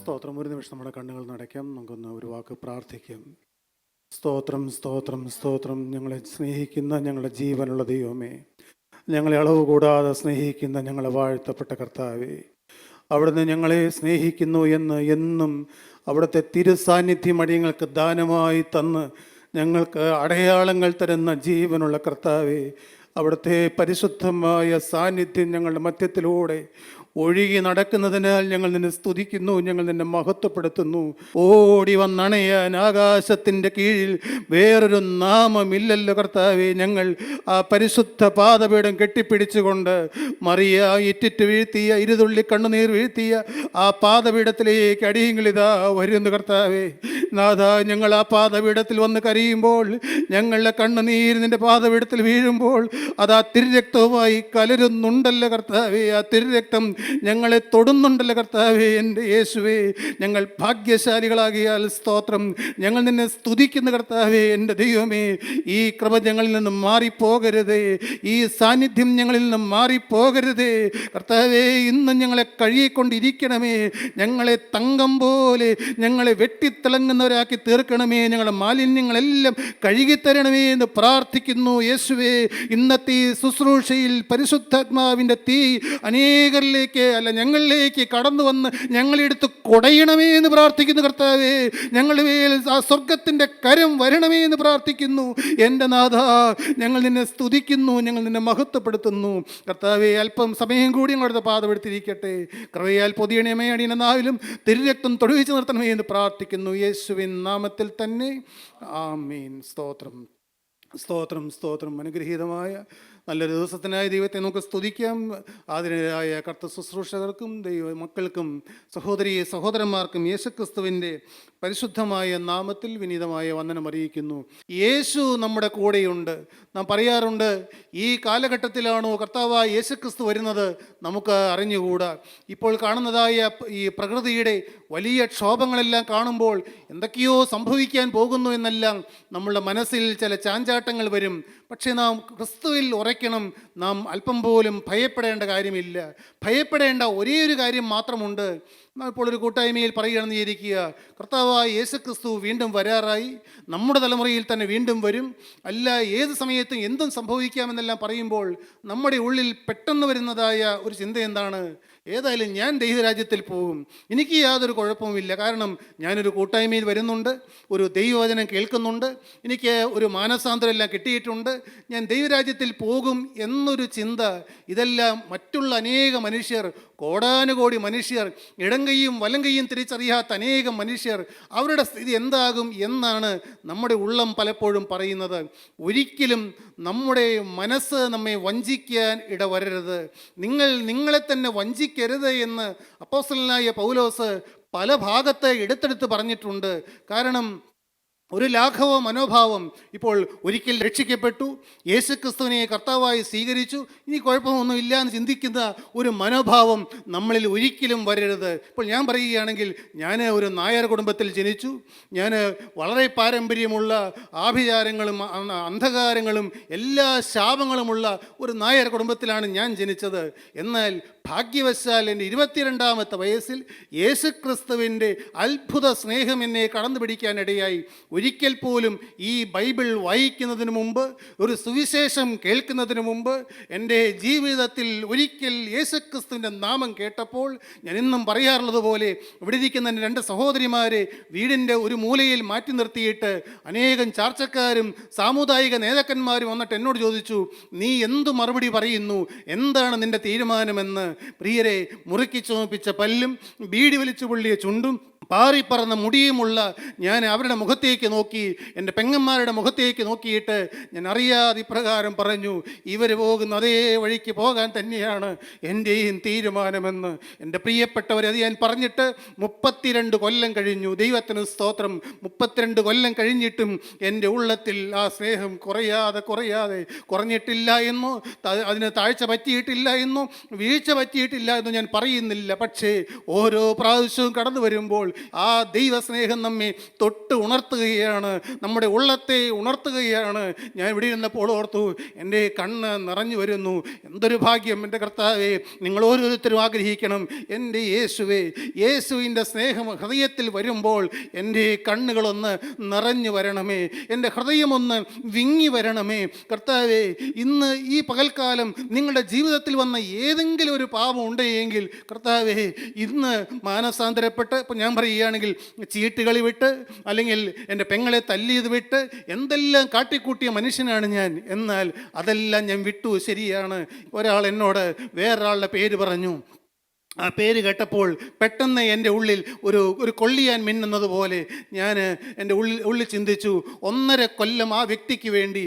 സ്തോത്രം. ഒരു നിമിഷം നമ്മുടെ കണ്ണുകൾ നടക്കാം, നമുക്കൊന്ന് ഒരു വാക്ക് പ്രാർത്ഥിക്കാം. സ്തോത്രം, സ്തോത്രം, സ്തോത്രം. ഞങ്ങളെ സ്നേഹിക്കുന്ന ഞങ്ങളുടെ ജീവനുള്ള ദൈവമേ, ഞങ്ങളെ അളവ് കൂടാതെ സ്നേഹിക്കുന്ന ഞങ്ങളെ വാഴ്ത്തപ്പെട്ട കർത്താവേ, അവിടുന്ന് ഞങ്ങളെ സ്നേഹിക്കുന്നു എന്ന് എന്നും അവിടുത്തെ തിരുസാന്നിധ്യം അടിയങ്ങൾക്ക് ദാനമായി തന്ന് ഞങ്ങൾക്ക് അടയാളങ്ങൾ തരുന്ന ജീവനുള്ള കർത്താവേ, അവിടുത്തെ പരിശുദ്ധമായ സാന്നിധ്യം ഞങ്ങളുടെ മധ്യത്തിലൂടെ ഒഴുകി നടക്കുന്നതിനാൽ ഞങ്ങൾ നിന്നെ സ്തുതിക്കുന്നു, ഞങ്ങൾ നിന്നെ മഹത്വപ്പെടുത്തുന്നു. ഓടി വന്നണയാൻ ആകാശത്തിൻ്റെ കീഴിൽ വേറൊരു നാമമില്ലല്ലോ കർത്താവേ. ഞങ്ങൾ ആ പരിശുദ്ധ പാദപീഠം കെട്ടിപ്പിടിച്ചുകൊണ്ട് മറിയ ഇറ്റിറ്റ് വീഴ്ത്തിയ, ഇരുതുള്ളി കണ്ണുനീർ വീഴ്ത്തിയ ആ പാദപീഠത്തിലേക്ക് അടിയങ്ങളിതാ വരുന്നു കർത്താവേ. നാഥ, ഞങ്ങൾ ആ പാദപീഠത്തിൽ വന്ന് കരയുമ്പോൾ, ഞങ്ങളുടെ കണ്ണുനീർ നിൻ്റെ പാദപീഠത്തിൽ വീഴുമ്പോൾ അത് ആ തിരുരക്തവുമായി കലരുന്നുണ്ടല്ലോ കർത്താവേ. ആ തിരുരക്തം ഞങ്ങളെ തൊടുന്നുണ്ടല്ലോ കർത്താവേ. എൻ്റെ യേശുവേ, ഞങ്ങൾ ഭാഗ്യശാലികളാകിയാൽ സ്തോത്രം. ഞങ്ങൾ നിന്നെ സ്തുതിക്കുന്ന കർത്താവേ. എൻ്റെ ദൈവമേ, ഈ കൃപ ഞങ്ങളിൽ നിന്ന് മാറിപ്പോകരുതേ, ഈ സാന്നിധ്യം ഞങ്ങളിൽ നിന്ന് മാറിപ്പോകരുതേ കർത്താവേ. ഇന്ന് ഞങ്ങളെ കഴുകിക്കൊണ്ടിരിക്കണമേ, ഞങ്ങളെ തങ്കം പോലെ ഞങ്ങളെ വെട്ടിത്തിളങ്ങുന്നവരാക്കി തീർക്കണമേ, ഞങ്ങളുടെ മാലിന്യങ്ങളെല്ലാം കഴുകിത്തരണമേ എന്ന് പ്രാർത്ഥിക്കുന്നു യേശുവേ. ഇന്നത്തെ ശുശ്രൂഷയിൽ പരിശുദ്ധാത്മാവിൻ്റെ തീ അനേകരിലേക്ക് അല്ല ഞങ്ങളിലേക്ക് കടന്നു വന്ന് ഞങ്ങളെടുത്ത് കൊടയണമേ എന്ന് പ്രാർത്ഥിക്കുന്നു കർത്താവേ. ഞങ്ങളുടെ മേൽ ആ സ്വർഗത്തിൻ്റെ കരം വരണമേ എന്ന് പ്രാർത്ഥിക്കുന്നു എൻ്റെ നാഥ. ഞങ്ങൾ നിന്നെ സ്തുതിക്കുന്നു, ഞങ്ങൾ നിന്നെ മഹത്വപ്പെടുത്തുന്നു കർത്താവേ. അല്പം സമയം കൂടി ഞങ്ങളുടെ പാദമെടുത്തിരിക്കട്ടെ. കൃപയാൽ പൊതിയണമേ അടിയന്റെ നാവിലും തിരുരക്തം തൊടുവിച്ച് നിർത്തണമേ എന്ന് പ്രാർത്ഥിക്കുന്നു യേശുവിൻ നാമത്തിൽ തന്നെ. ആമീൻ. സ്തോത്രം, സ്തോത്രം, സ്തോത്രം. അനുഗ്രഹീതമായ നല്ലൊരു ദിവസത്തിനായി ദൈവത്തെ നമുക്ക് സ്തുതിക്കാം. ആദരണീയരായ കർത്തൃ ശുശ്രൂഷകർക്കും ദൈവ മക്കൾക്കും സഹോദരി സഹോദരന്മാർക്കും യേശുക്രിസ്തുവിൻ്റെ പരിശുദ്ധമായ നാമത്തിൽ വിനീതമായ വന്ദനം അറിയിക്കുന്നു. യേശു നമ്മുടെ കൂടെയുണ്ട്. നാം പറയാറുണ്ട്, ഈ കാലഘട്ടത്തിലാണോ കർത്താവായ യേശുക്രിസ്തു വരുന്നത് നമുക്ക് അറിഞ്ഞുകൂടാ. ഇപ്പോൾ കാണുന്നതായ ഈ പ്രകൃതിയുടെ വലിയ ക്ഷോഭങ്ങളെല്ലാം കാണുമ്പോൾ എന്തൊക്കെയോ സംഭവിക്കാൻ പോകുന്നു എന്നെല്ലാം നമ്മളുടെ മനസ്സിൽ ചില ചാഞ്ചാട്ടങ്ങൾ വരും. പക്ഷേ നാം ക്രിസ്തുവിൽ ഉറയ്ക്കണം. നാം അല്പം പോലും ഭയപ്പെടേണ്ട കാര്യമില്ല. ഭയപ്പെടേണ്ട ഒരേ ഒരു കാര്യം മാത്രമുണ്ട്. നാം ഇപ്പോൾ ഒരു കൂട്ടായ്മയിൽ പറയുകയാണെന്ന് വിചാരിക്കുക, കർത്താവായ യേശുക്രിസ്തു വീണ്ടും വരാറായി, നമ്മുടെ തലമുറയിൽ തന്നെ വീണ്ടും വരും, അല്ല ഏത് സമയത്തും എന്തും സംഭവിക്കാമെന്നെല്ലാം പറയുമ്പോൾ നമ്മുടെ ഉള്ളിൽ പെട്ടെന്ന് വരുന്നതായ ഒരു ചിന്ത എന്താണ്? ഏതായാലും ഞാൻ ദൈവരാജ്യത്തിൽ പോകും, എനിക്ക് യാതൊരു കുഴപ്പവുമില്ല. കാരണം ഞാനൊരു കൂട്ടായ്മയിൽ വരുന്നുണ്ട്, ഒരു ദൈവവചനം കേൾക്കുന്നുണ്ട്, എനിക്ക് ഒരു മാനസാന്തരം എല്ലാം കിട്ടിയിട്ടുണ്ട്, ഞാൻ ദൈവരാജ്യത്തിൽ പോകും എന്നൊരു ചിന്ത. ഇതെല്ലാം മറ്റുള്ള അനേക മനുഷ്യർ, കോടാനുകോടി മനുഷ്യർ, ഇടങ്കയും വലങ്കയും തിരിച്ചറിയാത്ത അനേകം മനുഷ്യർ, അവരുടെ സ്ഥിതി എന്താകും എന്നാണ് നമ്മുടെ ഉള്ളം പലപ്പോഴും പറയുന്നത്. ഒരിക്കലും നമ്മുടെ മനസ്സ് നമ്മെ വഞ്ചിക്കാൻ ഇടവരരുത്. നിങ്ങളെ തന്നെ വഞ്ചിക്കരുത് എന്ന് അപ്പോസ്തലനായ പൗലോസ് പല ഭാഗത്ത് എടുത്തെടുത്ത് പറഞ്ഞിട്ടുണ്ട്. കാരണം ഒരു ലാഘവ മനോഭാവം, ഇപ്പോൾ ഒരിക്കൽ രക്ഷിക്കപ്പെട്ടു, യേശുക്രിസ്തുവിനെ കർത്താവായി സ്വീകരിച്ചു, ഇനി കുഴപ്പമൊന്നുമില്ല എന്ന് ചിന്തിക്കുന്ന ഒരു മനോഭാവം നമ്മളിൽ ഒരിക്കലും വരരുത്. ഇപ്പോൾ ഞാൻ പറയുകയാണെങ്കിൽ, ഞാൻ ഒരു നായർ കുടുംബത്തിൽ ജനിച്ചു. ഞാൻ വളരെ പാരമ്പര്യമുള്ള ആഭിചാരങ്ങളും അന്ധകാരങ്ങളും എല്ലാ ശാപങ്ങളുമുള്ള ഒരു നായർ കുടുംബത്തിലാണ് ഞാൻ ജനിച്ചത്. എന്നാൽ ഭാഗ്യവശാൽ എൻ്റെ 22-ാമത്തെ വയസ്സിൽ യേശുക്രിസ്തുവിൻ്റെ അത്ഭുത സ്നേഹം എന്നെ കടന്നു പിടിക്കാനിടയായി. ഒരിക്കൽ പോലും ഈ ബൈബിൾ വായിക്കുന്നതിന് മുമ്പ്, ഒരു സുവിശേഷം കേൾക്കുന്നതിന് മുമ്പ്, എൻ്റെ ജീവിതത്തിൽ ഒരിക്കൽ യേശുക്രിസ്തുവിൻ്റെ നാമം കേട്ടപ്പോൾ ഞാൻ ഇന്നും പറയാറുള്ളത് പോലെ ഇവിടെ ഇരിക്കുന്ന എൻ്റെ 2 സഹോദരിമാരെ വീടിൻ്റെ ഒരു മൂലയിൽ മാറ്റി നിർത്തിയിട്ട് അനേകം ചാർച്ചക്കാരും സാമുദായിക നേതാക്കന്മാരും വന്നിട്ട് എന്നോട് ചോദിച്ചു, നീ എന്തു മറുപടി പറയുന്നു, എന്താണ് നിൻ്റെ തീരുമാനമെന്ന്. പ്രിയരെ, മുറുക്കി ചുമപ്പിച്ച പല്ലും ബീഡി വലിച്ചു പൊള്ളിയ ചുണ്ടും പാറിപ്പറന്ന മുടിയുമുള്ള ഞാൻ അവരുടെ മുഖത്തേക്ക് നോക്കി, എൻ്റെ പെങ്ങന്മാരുടെ മുഖത്തേക്ക് നോക്കിയിട്ട് ഞാൻ അറിയാതെ ഇപ്രകാരം പറഞ്ഞു, ഇവർ പോകുന്ന അതേ വഴിക്ക് പോകാൻ തന്നെയാണ് എൻ്റെയും തീരുമാനമെന്ന്. എൻ്റെ പ്രിയപ്പെട്ടവരെ, അത് ഞാൻ പറഞ്ഞിട്ട് 32 കൊല്ലം കഴിഞ്ഞു. ദൈവത്തിന് സ്തോത്രം. 32 കൊല്ലം കഴിഞ്ഞിട്ടും എൻ്റെ ഉള്ളത്തിൽ ആ സ്നേഹം കുറയാതെ കുറഞ്ഞിട്ടില്ല എന്നോ അതിന് താഴ്ച പറ്റിയിട്ടില്ല എന്നോ വീഴ്ച പറ്റിയിട്ടില്ല എന്നോ ഞാൻ പറയുന്നില്ല. പക്ഷേ ഓരോ പ്രാവശ്യവും കടന്നു വരുമ്പോൾ ആ ദൈവസ്നേഹം നമ്മെ തൊട്ട് ഉണർത്തുകയാണ്, നമ്മുടെ ഉള്ളത്തെ ഉണർത്തുകയാണ്. ഞാൻ ഇവിടെ ഇരുന്നപ്പോൾ ഓർത്തു, എൻ്റെ കണ്ണ് നിറഞ്ഞു വരുന്നു. എന്തൊരു ഭാഗ്യം എൻ്റെ കർത്താവേ. നിങ്ങൾ ഓരോരുത്തരും ആഗ്രഹിക്കണം, എൻ്റെ യേശുവിൻ്റെ സ്നേഹം ഹൃദയത്തിൽ വരുമ്പോൾ എൻ്റെ കണ്ണുകളൊന്ന് നിറഞ്ഞു വരണമേ, എൻ്റെ ഹൃദയമൊന്ന് വിങ്ങി വരണമേ. കർത്താവേ, ഇന്ന് ഈ പകൽക്കാലം നിങ്ങളുടെ ജീവിതത്തിൽ വന്ന ഏതെങ്കിലും ഒരു പാപം ഉണ്ടെങ്കിൽ കർത്താവേ, ഇന്ന് മാനസാന്തരപ്പെട്ട്, ഇപ്പം ഞാൻ പറയുകയാണെങ്കിൽ ചീട്ടുകളി വിട്ട്, അല്ലെങ്കിൽ എൻ്റെ പെങ്ങളെ തല്ലിയത് വിട്ട്, എന്തെല്ലാം കാട്ടിക്കൂട്ടിയ മനുഷ്യനാണ് ഞാൻ. എന്നാൽ അതെല്ലാം ഞാൻ വിട്ടു. ശരിയാണ്. ഒരാൾ എന്നോട് വേറൊരാളുടെ പേര് പറഞ്ഞു. ആ പേര് കേട്ടപ്പോൾ പെട്ടെന്ന് എൻ്റെ ഉള്ളിൽ ഒരു കൊള്ളിയാൻ മിന്നുന്നത് പോലെ ഞാൻ എൻ്റെ ഉള്ളിൽ ചിന്തിച്ചു, 1.5 കൊല്ലം ആ വ്യക്തിക്ക് വേണ്ടി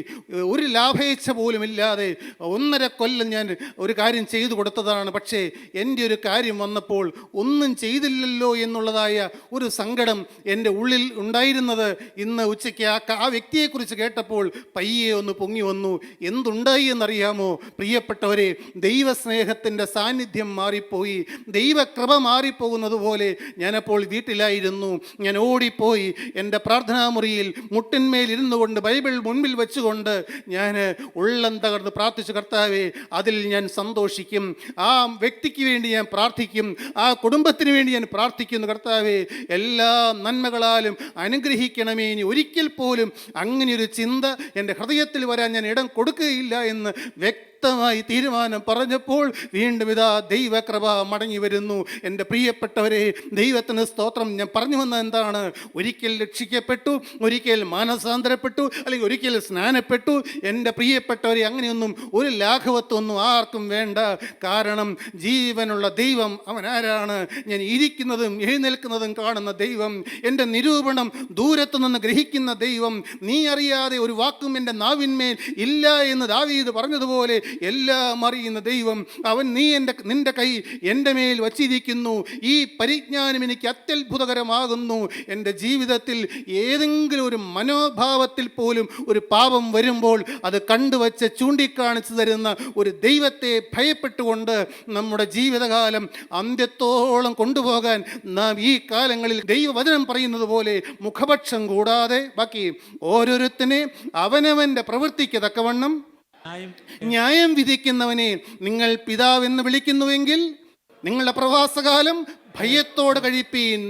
ഒരു ലാഭേച്ഛ പോലും ഇല്ലാതെ 1.5 കൊല്ലം ഞാൻ ഒരു കാര്യം ചെയ്തു കൊടുത്തതാണ്. പക്ഷേ എൻ്റെ ഒരു കാര്യം വന്നപ്പോൾ ഒന്നും ചെയ്തില്ലല്ലോ എന്നുള്ളതായ ഒരു സങ്കടം എൻ്റെ ഉള്ളിൽ ഉണ്ടായിരുന്നത് ഇന്ന് ഉച്ചയ്ക്ക് ആ വ്യക്തിയെക്കുറിച്ച് കേട്ടപ്പോൾ പയ്യെ ഒന്ന് പൊങ്ങി വന്നു. എന്തുണ്ടായി എന്നറിയാമോ പ്രിയപ്പെട്ടവരെ? ദൈവസ്നേഹത്തിൻ്റെ സാന്നിധ്യം മാറിപ്പോയി, ദൈവകൃപ മാറിപ്പോകുന്നത് പോലെ. ഞാനപ്പോൾ വീട്ടിലായിരുന്നു. ഞാൻ ഓടിപ്പോയി എൻ്റെ പ്രാർത്ഥനാമുറിയിൽ മുട്ടിന്മേൽ ഇരുന്നു കൊണ്ട് ബൈബിൾ മുൻപിൽ വെച്ചുകൊണ്ട് ഞാൻ ഉള്ളം തകർന്ന് പ്രാർത്ഥിച്ചു, കർത്താവേ, അതിൽ ഞാൻ സന്തോഷിക്കും, ആ വ്യക്തിക്ക് വേണ്ടി ഞാൻ പ്രാർത്ഥിക്കും, ആ കുടുംബത്തിന് വേണ്ടി ഞാൻ പ്രാർത്ഥിക്കുന്നു. കർത്താവേ, എല്ലാ നന്മകളാലും അനുഗ്രഹിക്കണമേ. ഇനി ഒരിക്കൽ പോലും അങ്ങനെയൊരു ചിന്ത എൻ്റെ ഹൃദയത്തിൽ വരാൻ ഞാൻ ഇടം കൊടുക്കുകയില്ല എന്ന് വ്യക്തമായി തീരുമാനം പറഞ്ഞപ്പോൾ വീണ്ടും ഇതാ ദൈവകൃപ മടങ്ങി വരുന്നു. എൻ്റെ പ്രിയപ്പെട്ടവരെ, ദൈവത്തിന് സ്തോത്രം. ഞാൻ പറഞ്ഞു വന്നത് എന്താണ്? ഒരിക്കൽ രക്ഷിക്കപ്പെട്ടു, ഒരിക്കൽ മാനസാന്തരപ്പെട്ടു, അല്ലെങ്കിൽ ഒരിക്കൽ സ്നാനപ്പെട്ടു. എൻ്റെ പ്രിയപ്പെട്ടവരെ, അങ്ങനെയൊന്നും ഒരു ലാഘവത്വമൊന്നും ആർക്കും വേണ്ട. കാരണം ജീവനുള്ള ദൈവം അവൻ ആരാണ്? ഞാൻ ഇരിക്കുന്നതും എഴുന്നേൽക്കുന്നതും കാണുന്ന ദൈവം, എൻ്റെ നിരൂപണം ദൂരത്തു നിന്ന് ഗ്രഹിക്കുന്ന ദൈവം. നീ അറിയാതെ ഒരു വാക്കും എൻ്റെ നാവിന്മേൽ ഇല്ല എന്ന് ദാവീദ് പറഞ്ഞതുപോലെ എല്ലാം അറിയുന്ന ദൈവം അവൻ. നിന്റെ കൈ എൻ്റെ മേൽ വച്ചിരിക്കുന്നു. ഈ പരിജ്ഞാനം എനിക്ക് അത്യത്ഭുതകരമാകുന്നു. എൻ്റെ ജീവിതത്തിൽ ഏതെങ്കിലും ഒരു മനോഭാവത്തിൽ പോലും ഒരു പാപം വരുമ്പോൾ അത് കണ്ടുവച്ച് ചൂണ്ടിക്കാണിച്ചു തരുന്ന ഒരു ദൈവത്തെ ഭയപ്പെട്ടുകൊണ്ട് നമ്മുടെ ജീവിതകാലം അന്ത്യത്തോളം കൊണ്ടുപോകാൻ നാം ഈ കാലങ്ങളിൽ ദൈവവചനം പറയുന്നത് പോലെ മുഖപക്ഷം കൂടാതെ ബാക്കി ഓരോരുത്തനെ അവനവൻ്റെ പ്രവൃത്തിക്ക് തക്കവണ്ണം ന്യായം വിധിക്കുന്നവനെ നിങ്ങൾ പിതാവെന്ന് വിളിക്കുന്നുവെങ്കിൽ നിങ്ങളുടെ പ്രവാസകാലം ഭയത്തോടെ കഴിപ്പീൻ.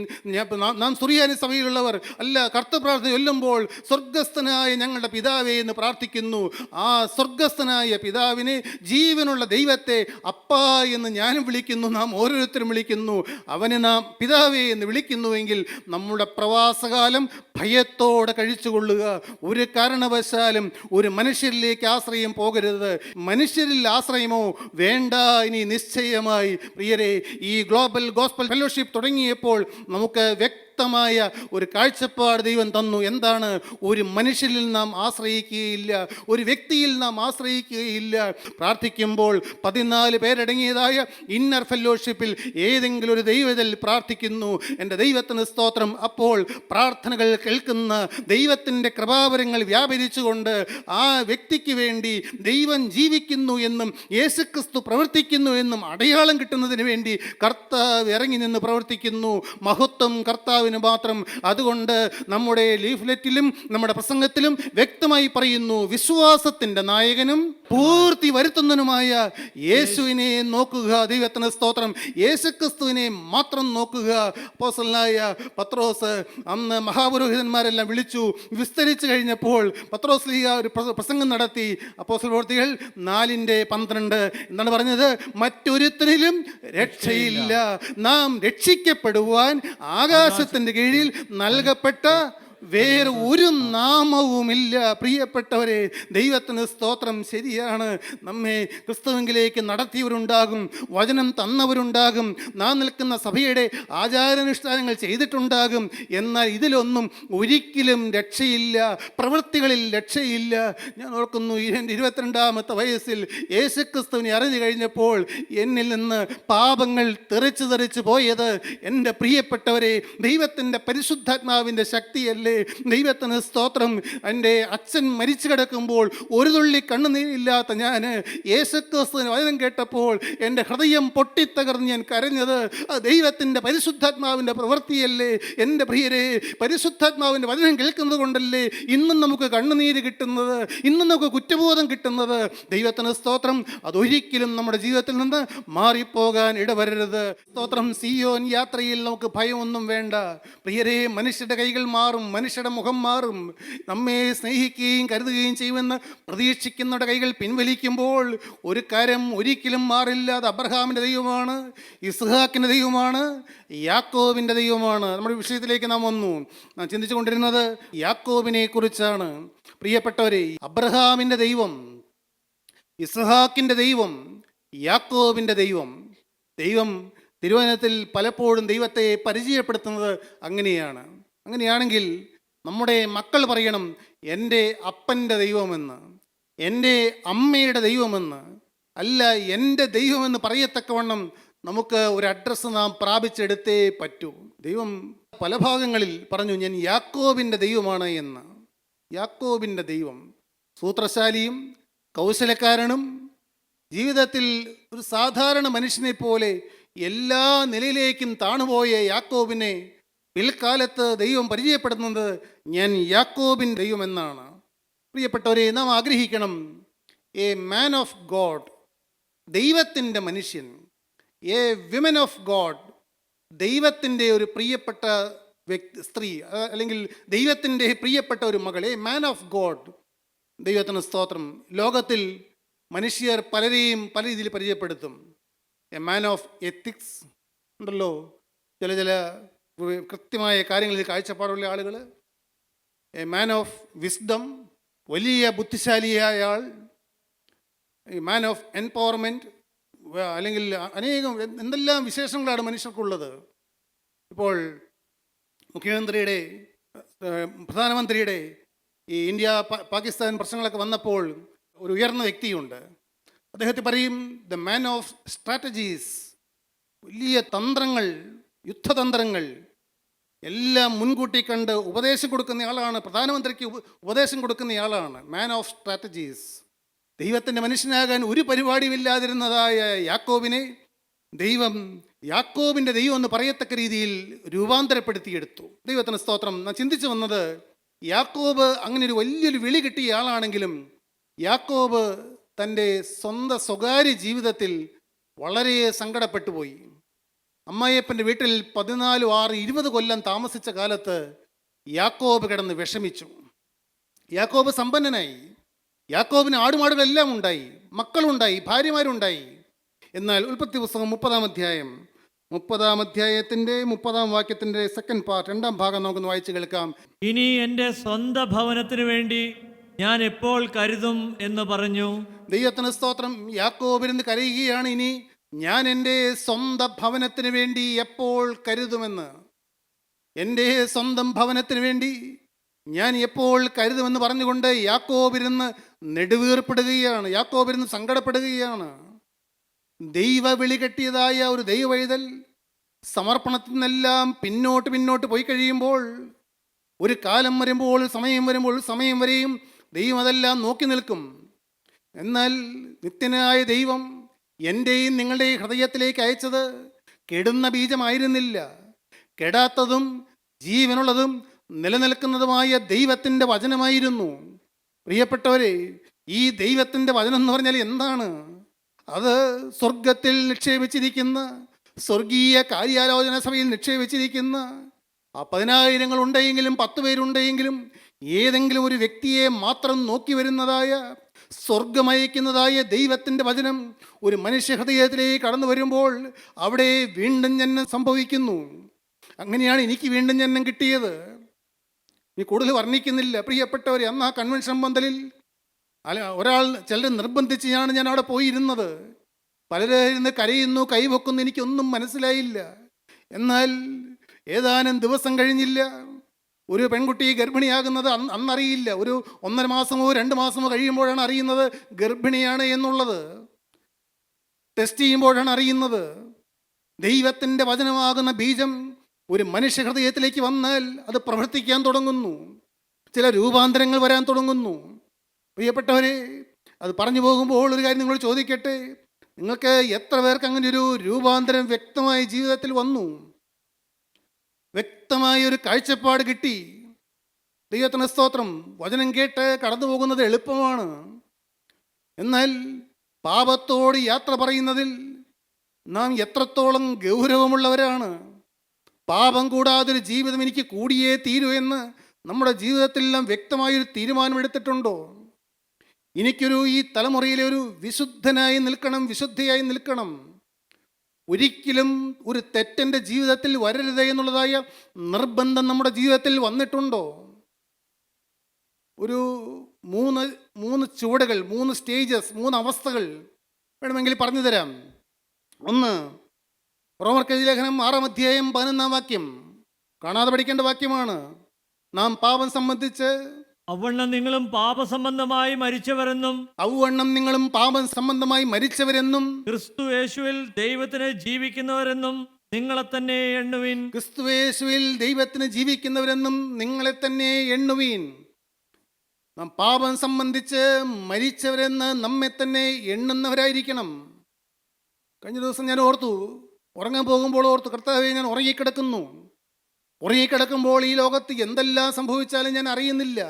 നാം സുറിയാനി സഭയിലുള്ളവർ അല്ല, കർത്തൃപ്രാർത്ഥന ചൊല്ലുമ്പോൾ സ്വർഗസ്ഥനായ ഞങ്ങളുടെ പിതാവേ എന്ന് പ്രാർത്ഥിക്കുന്നു. ആ സ്വർഗസ്ഥനായ പിതാവിനെ, ജീവനുള്ള ദൈവത്തെ അപ്പാ എന്ന് ഞാനും വിളിക്കുന്നു, നാം ഓരോരുത്തരും വിളിക്കുന്നു. അവനെ നാം പിതാവേ എന്ന് വിളിക്കുന്നുവെങ്കിൽ നമ്മുടെ പ്രവാസകാലം ഭയത്തോടെ കഴിച്ചുകൊള്ളുക. ഒരു കാരണവശാലും ഒരു മനുഷ്യരിലേക്ക് ആശ്രയം പോകരുത്. മനുഷ്യരിൽ ആശ്രയമോ വേണ്ട. ഇനി നിശ്ചയമായി പ്രിയരെ, ഈ ഗ്ലോബൽ ഗോസ്പൽ ഫെലോഷിപ്പ് തുടങ്ങിയപ്പോൾ നമുക്ക് വ്യക്തമായ ഒരു കാഴ്ചപ്പാട് ദൈവം തന്നു. എന്താണ്? ഒരു മനുഷ്യരിൽ നാം ആശ്രയിക്കുകയില്ല, ഒരു വ്യക്തിയിൽ നാം ആശ്രയിക്കുകയില്ല. പ്രാർത്ഥിക്കുമ്പോൾ 14 പേരടങ്ങിയതായ ഇന്നർ ഫെലോഷിപ്പിൽ ഏതെങ്കിലും ഒരു ദൈവത്തിൽ പ്രാർത്ഥിക്കുന്നു. എൻ്റെ ദൈവത്തിന് സ്തോത്രം. അപ്പോൾ പ്രാർത്ഥനകൾ കേൾക്കുന്ന ദൈവത്തിൻ്റെ കൃപാവരങ്ങൾ വ്യാപരിച്ചുകൊണ്ട് ആ വ്യക്തിക്ക് വേണ്ടി ദൈവം ജീവിക്കുന്നു എന്നും യേശുക്രിസ്തു പ്രവർത്തിക്കുന്നു എന്നും അടയാളം കിട്ടുന്നതിന് വേണ്ടി കർത്താവ് ഇറങ്ങി നിന്ന് പ്രവർത്തിക്കുന്നു. മഹത്വം കർത്താവിന് മാത്രം. അതുകൊണ്ട് നമ്മുടെ ലീഫ്ലെറ്റിലും നമ്മുടെ പ്രസംഗത്തിലും വ്യക്തമായി പറയുന്നു, വിശ്വാസത്തിൻ്റെ നായകനും പൂർത്തി വരുത്തുന്നതിനുമായ യേശുവിനെ നോക്കുക. ദൈവത്തിന് സ്തോത്രം. യേശുക്രിസ്തുവിനെ മാത്രം നോക്കുക. അപ്പോസ്തലനായ പത്രോസ് അന്ന് മഹാപുരോഹിതന്മാരെല്ലാം വിളിച്ചു വിസ്തരിച്ചു കഴിഞ്ഞപ്പോൾ പത്രോസ് ലീഗ ഒരു പ്രസംഗം നടത്തി. അപ്പോസ്തല പ്രവൃത്തികൾ 4:12 എന്താണ് പറഞ്ഞത്? മറ്റൊരുത്തരിലും രക്ഷയില്ല, നാം രക്ഷിക്കപ്പെടുവാൻ ആകാശത്തിൻ്റെ കീഴിൽ നൽകപ്പെട്ട വേറെ ഒരു നാമവുമില്ല. പ്രിയപ്പെട്ടവരെ, ദൈവത്തിന് സ്തോത്രം. ശരിയാണ്, നമ്മെ ക്രിസ്തുവിലേക്ക് നടത്തിയവരുണ്ടാകും, വചനം തന്നവരുണ്ടാകും, നാം നിൽക്കുന്ന സഭയുടെ ആചാരാനുഷ്ഠാനങ്ങൾ ചെയ്തിട്ടുണ്ടാകും. എന്നാൽ ഇതിലൊന്നും ഒരിക്കലും രക്ഷയില്ല, പ്രവൃത്തികളിൽ രക്ഷയില്ല. ഞാൻ ഓർക്കുന്നു, എൻ്റെ 22-ാമത്തെ വയസ്സിൽ യേശുക്രിസ്തുവിനെ അറിഞ്ഞു കഴിഞ്ഞപ്പോൾ എന്നിൽ നിന്ന് പാപങ്ങൾ തെറിച്ച് പോയത്. എൻ്റെ പ്രിയപ്പെട്ടവരെ, ദൈവത്തിൻ്റെ പരിശുദ്ധാത്മാവിൻ്റെ ശക്തിയല്ലേ. ദൈവത്തിന് സ്തോത്രം. എൻ്റെ അച്ഛൻ മരിച്ചു കിടക്കുമ്പോൾ ഒരു തുള്ളി കണ്ണുനീരില്ലാത്ത ഞാൻ യേശുക്രിസ്തുവിന് വചനം കേട്ടപ്പോൾ എൻ്റെ ഹൃദയം പൊട്ടിത്തകർന്ന് ഞാൻ കരഞ്ഞത് ദൈവത്തിൻ്റെ പരിശുദ്ധാത്മാവിൻ്റെ പ്രവൃത്തിയല്ലേ. എൻ്റെ പ്രിയരെ, പരിശുദ്ധാത്മാവിൻ്റെ വചനം കേൾക്കുന്നത് കൊണ്ടല്ലേ ഇന്നും നമുക്ക് കണ്ണുനീര് കിട്ടുന്നത്, ഇന്നും നമുക്ക് കുറ്റബോധം കിട്ടുന്നത്. ദൈവത്തിന് സ്തോത്രം. അതൊരിക്കലും നമ്മുടെ ജീവിതത്തിൽ നിന്ന് മാറിപ്പോകാൻ ഇടവരരുത്. സ്തോത്രം. സിയോൻ യാത്രയിൽ നമുക്ക് ഭയമൊന്നും വേണ്ട. പ്രിയരെ, മനുഷ്യരുടെ കൈകൾ മാറും, മനുഷ്യരുടെ മുഖം മാറും. നമ്മെ സ്നേഹിക്കുകയും കരുതുകയും ചെയ്യുമെന്ന് പ്രതീക്ഷിക്കുന്നവരുടെ കൈകൾ പിൻവലിക്കുമ്പോൾ ഒരു കാര്യം ഒരിക്കലും മാറില്ല. അത് അബ്രഹാമിൻ്റെ ദൈവമാണ്, ഇസ്ഹാക്കിൻ്റെ ദൈവമാണ്, യാക്കോബിൻ്റെ ദൈവമാണ്. നമ്മുടെ വിഷയത്തിലേക്ക് നാം വന്നു. നാം ചിന്തിച്ചു കൊണ്ടിരുന്നത് യാക്കോബിനെ കുറിച്ചാണ്. പ്രിയപ്പെട്ടവരെ, അബ്രഹാമിൻ്റെ ദൈവം, ഇസ്ഹാക്കിൻ്റെ ദൈവം, യാക്കോബിൻ്റെ ദൈവം. ദൈവം തിരുവചനത്തിൽ പലപ്പോഴും ദൈവത്തെ പരിചയപ്പെടുത്തുന്നത് അങ്ങനെയാണ്. അങ്ങനെയാണെങ്കിൽ നമ്മുടെ മക്കൾ പറയണം എൻ്റെ അപ്പൻ്റെ ദൈവമെന്ന്, എൻ്റെ അമ്മയുടെ ദൈവമെന്ന്. അല്ല, എൻ്റെ ദൈവമെന്ന് പറയത്തക്കവണ്ണം നമുക്ക് ഒരു അഡ്രസ്സ് നാം പ്രാപിച്ചെടുത്തേ പറ്റൂ. ദൈവം പല ഭാഗങ്ങളിൽ പറഞ്ഞു, ഞാൻ യാക്കോബിൻ്റെ ദൈവമാണ് എന്ന്. യാക്കോബിൻ്റെ ദൈവം സൂത്രശാലിയും കൗശലക്കാരനും ജീവിതത്തിൽ ഒരു സാധാരണ മനുഷ്യനെ പോലെ എല്ലാ നിലയിലേക്കും താണുപോയ യാക്കോബിനെ പിൽക്കാലത്ത് ദൈവം പരിചയപ്പെടുത്തുന്നത് ഞാൻ യാക്കോബിൻ ദൈവം എന്നാണ്. പ്രിയപ്പെട്ടവരെ, നാം ആഗ്രഹിക്കണം എ മാൻ ഓഫ് ഗോഡ്, ദൈവത്തിൻ്റെ മനുഷ്യൻ, എ വിമൻ ഓഫ് ഗോഡ്, ദൈവത്തിൻ്റെ ഒരു പ്രിയപ്പെട്ട സ്ത്രീ, അല്ലെങ്കിൽ ദൈവത്തിൻ്റെ പ്രിയപ്പെട്ട ഒരു മകൾ, എ മാൻ ഓഫ് ഗോഡ്. ദൈവത്തിന് സ്തോത്രം. ലോകത്തിൽ മനുഷ്യർ പലരെയും പല രീതിയിൽ പരിചയപ്പെടുത്തും. എ മാൻ ഓഫ് എത്തിക്സ് ഉണ്ടല്ലോ, ചില കൃത്യമായ കാര്യങ്ങളിൽ കാഴ്ചപ്പാടുള്ള ആളുകൾ. എ മാൻ ഓഫ് വിസ്ഡം, വലിയ ബുദ്ധിശാലിയായ ആൾ. മാൻ ഓഫ് എംപവർമെൻറ്റ്, അല്ലെങ്കിൽ അനേകം എന്തെല്ലാം വിശേഷങ്ങളാണ് മനുഷ്യർക്കുള്ളത്. ഇപ്പോൾ മുഖ്യമന്ത്രിയുടെ, പ്രധാനമന്ത്രിയുടെ ഈ ഇന്ത്യ പാകിസ്ഥാൻ പ്രശ്നങ്ങളൊക്കെ വന്നപ്പോൾ ഒരു ഉയർന്ന വ്യക്തിയുണ്ട്. അദ്ദേഹത്തെ പറയും ദ മാൻ ഓഫ് സ്ട്രാറ്റജീസ്. വലിയ തന്ത്രങ്ങൾ, യുദ്ധതന്ത്രങ്ങൾ എല്ലാം മുൻകൂട്ടി കണ്ട് ഉപദേശം കൊടുക്കുന്ന ആളാണ്. പ്രധാനമന്ത്രിക്ക് ഉപദേശം കൊടുക്കുന്ന ആളാണ് മാൻ ഓഫ് സ്ട്രാറ്റജീസ്. ദൈവത്തിൻ്റെ മനുഷ്യനാകാൻ ഒരു പരിപാടിയുമില്ലാതിരുന്നതായ യാക്കോബിനെ ദൈവം യാക്കോബിൻ്റെ ദൈവം എന്ന് പറയത്തക്ക രീതിയിൽ രൂപാന്തരപ്പെടുത്തിയെടുത്തു. ദൈവത്തിന് സ്തോത്രം. ഞാൻ ചിന്തിച്ചു വന്നത്, യാക്കോബ് അങ്ങനെ ഒരു വലിയൊരു വിളി കിട്ടിയ ആളാണെങ്കിലും യാക്കോബ് തൻ്റെ സ്വന്തം സ്വകാര്യ ജീവിതത്തിൽ വളരെ സങ്കടപ്പെട്ടു പോയി. അമ്മായിയപ്പൻ്റെ വീട്ടിൽ 14, 6, 20 കൊല്ലം താമസിച്ച കാലത്ത് യാക്കോബ് കിടന്ന് വിഷമിച്ചു. യാക്കോബ് സമ്പന്നനായി. യാക്കോബിന് ആടുമാടുകളെല്ലാം ഉണ്ടായി, മക്കളുണ്ടായി, ഭാര്യമാരുണ്ടായി. എന്നാൽ ഉൽപ്പത്തി പുസ്തകം 30-ാം അധ്യായം 30-ാം അധ്യായത്തിൻ്റെ 30-ാം വാക്യത്തിൻ്റെ സെക്കൻഡ് പാർട്ട്, 2-ാം ഭാഗം നമുക്കൊന്ന് വായിച്ച് കേൾക്കാം. ഇനി എൻ്റെ സ്വന്തം ഭവനത്തിന് വേണ്ടി ഞാൻ എപ്പോൾ കരുതും എന്ന് പറഞ്ഞു. ദൈവത്തിന് സ്തോത്രം. യാക്കോബിരുന്ന് കരയുകയാണ്, ഇനി ഞാൻ എൻ്റെ സ്വന്തം ഭവനത്തിന് വേണ്ടി എപ്പോൾ കരുതുമെന്ന്. എൻ്റെ സ്വന്തം ഭവനത്തിന് വേണ്ടി ഞാൻ എപ്പോൾ കരുതുമെന്ന് പറഞ്ഞുകൊണ്ട് യാക്കോബിരുന്ന് നെടുവീർപ്പെടുകയാണ്, യാക്കോബിരുന്ന് സങ്കടപ്പെടുകയാണ്. ദൈവ വിളി കെട്ടിയതായ ഒരു ദൈവവൈതൽ സമർപ്പണത്തിൽ നിന്നെല്ലാം പിന്നോട്ട് പോയി കഴിയുമ്പോൾ, ഒരു കാലം വരുമ്പോൾ, സമയം വരെയും ദൈവം അതെല്ലാം നോക്കി നിൽക്കും. എന്നാൽ നിത്യനായ ദൈവം എൻ്റെയും നിങ്ങളുടെയും ഹൃദയത്തിലേക്ക് അയച്ചത് കെടുന്ന ബീജമായിരുന്നില്ല. കെടാത്തതും ജീവനുള്ളതും നിലനിൽക്കുന്നതുമായ ദൈവത്തിൻ്റെ വചനമായിരുന്നു. പ്രിയപ്പെട്ടവരെ, ഈ ദൈവത്തിൻ്റെ വചനം എന്ന് പറഞ്ഞാൽ എന്താണ്? അത് സ്വർഗത്തിൽ നിക്ഷേപിച്ചിരിക്കുന്ന, സ്വർഗീയ കാര്യാലോചന സഭയിൽ നിക്ഷേപിച്ചിരിക്കുന്ന, ആ 10,000 ഉണ്ടെങ്കിലും 10 പേരുണ്ടെങ്കിലും ഏതെങ്കിലും ഒരു വ്യക്തിയെ മാത്രം നോക്കി വരുന്നതായ, സ്വർഗമയക്കുന്നതായ ദൈവത്തിൻ്റെ വചനം ഒരു മനുഷ്യ ഹൃദയത്തിലേക്ക് കടന്നു വരുമ്പോൾ അവിടെ വീണ്ടും ജനനം സംഭവിക്കുന്നു. അങ്ങനെയാണ് എനിക്ക് വീണ്ടും ജനനം കിട്ടിയത്. ഇനി കൂടുതൽ വർണ്ണിക്കുന്നില്ല. പ്രിയപ്പെട്ടവരെ, അന്ന് ആ കൺവെൻഷൻ പന്തലിൽ ചിലർ നിർബന്ധിച്ചാണ് ഞാൻ അവിടെ പോയിരുന്നത്. പലരും കരയുന്നു, കൈവെക്കുന്നു, എനിക്കൊന്നും മനസ്സിലായില്ല. എന്നാൽ ഏതാനും ദിവസം കഴിഞ്ഞില്ല, ഒരു പെൺകുട്ടി ഗർഭിണിയാകുന്നത് അന്നറിയില്ല. ഒരു 1.5 മാസമോ 2 മാസമോ കഴിയുമ്പോഴാണ് അറിയുന്നത് ഗർഭിണിയാണ് എന്നുള്ളത്. ടെസ്റ്റ് ചെയ്യുമ്പോഴാണ് അറിയുന്നത്. ദൈവത്തിൻ്റെ വചനമാകുന്ന ബീജം ഒരു മനുഷ്യ ഹൃദയത്തിലേക്ക് വന്നാൽ അത് പ്രവർത്തിക്കാൻ തുടങ്ങുന്നു. ചില രൂപാന്തരങ്ങൾ വരാൻ തുടങ്ങുന്നു. പ്രിയപ്പെട്ടവരെ, അത് പറഞ്ഞു പോകുമ്പോൾ ഒരു കാര്യം നിങ്ങൾ ചോദിക്കട്ടെ, നിങ്ങൾക്ക് എത്ര പേർക്ക് അങ്ങനെ ഒരു രൂപാന്തരം വ്യക്തമായ ജീവിതത്തിൽ വന്നു? വ്യക്തമായ ഒരു കാഴ്ചപ്പാട് കിട്ടി? ദൈവത്തിന് സ്തോത്രം. വചനം കേട്ട് കടന്നു പോകുന്നത് എളുപ്പമാണ്. എന്നാൽ പാപത്തോട് യാത്ര പറയുന്നതിൽ നാം എത്രത്തോളം ഗൗരവമുള്ളവരാണ്. പാപം കൂടാതൊരു ജീവിതം എനിക്ക് കൂടിയേ തീരൂ എന്ന് നമ്മുടെ ജീവിതത്തിലെല്ലാം വ്യക്തമായൊരു തീരുമാനമെടുത്തിട്ടുണ്ടോ? ഈ തലമുറയിലെ ഒരു വിശുദ്ധനായി നിൽക്കണം, വിശുദ്ധിയായി നിൽക്കണം, ഒരിക്കലും ഒരു തെറ്റെൻ്റെ ജീവിതത്തിൽ വരരുത് എന്നുള്ളതായ നിർബന്ധം നമ്മുടെ ജീവിതത്തിൽ വന്നിട്ടുണ്ടോ? ഒരു മൂന്ന് ചുവടുകൾ, 3 സ്റ്റേജസ്, 3 അവസ്ഥകൾ വേണമെങ്കിൽ പറഞ്ഞു തരാം. 1, റോമർക്ക് ലേഖനം 6-ാം അധ്യായം 11-ാം വാക്യം. കാണാതെ പഠിക്കേണ്ട വാക്യമാണ്. നാം പാപം സംബന്ധിച്ച് അവണ്ണം നിങ്ങളും പാപസംബന്ധമായി മരിച്ചവരെന്നും ക്രിസ്തു യേശുവിൽ ദൈവത്തിന് ജീവിക്കുന്നവരെന്നും നിങ്ങളെ തന്നെ എണ്ണുവീൻ. ക്രിസ്തു യേശുവിൽ ദൈവത്തിന് ജീവിക്കുന്നവരെന്നും നിങ്ങളെ തന്നെ എണ്ണുവീൻ. നാം പാപം സംബന്ധിച്ച് മരിച്ചവരെന്ന് നമ്മെ തന്നെ എണ്ണുന്നവരായിരിക്കണം. കഴിഞ്ഞ ദിവസം ഞാൻ ഉറങ്ങാൻ പോകുമ്പോൾ ഓർത്തു, കർത്താവേ, ഞാൻ ഉറങ്ങിക്കിടക്കുമ്പോൾ ഈ ലോകത്ത് എന്തെല്ലാം സംഭവിച്ചാലും ഞാൻ അറിയുന്നില്ല.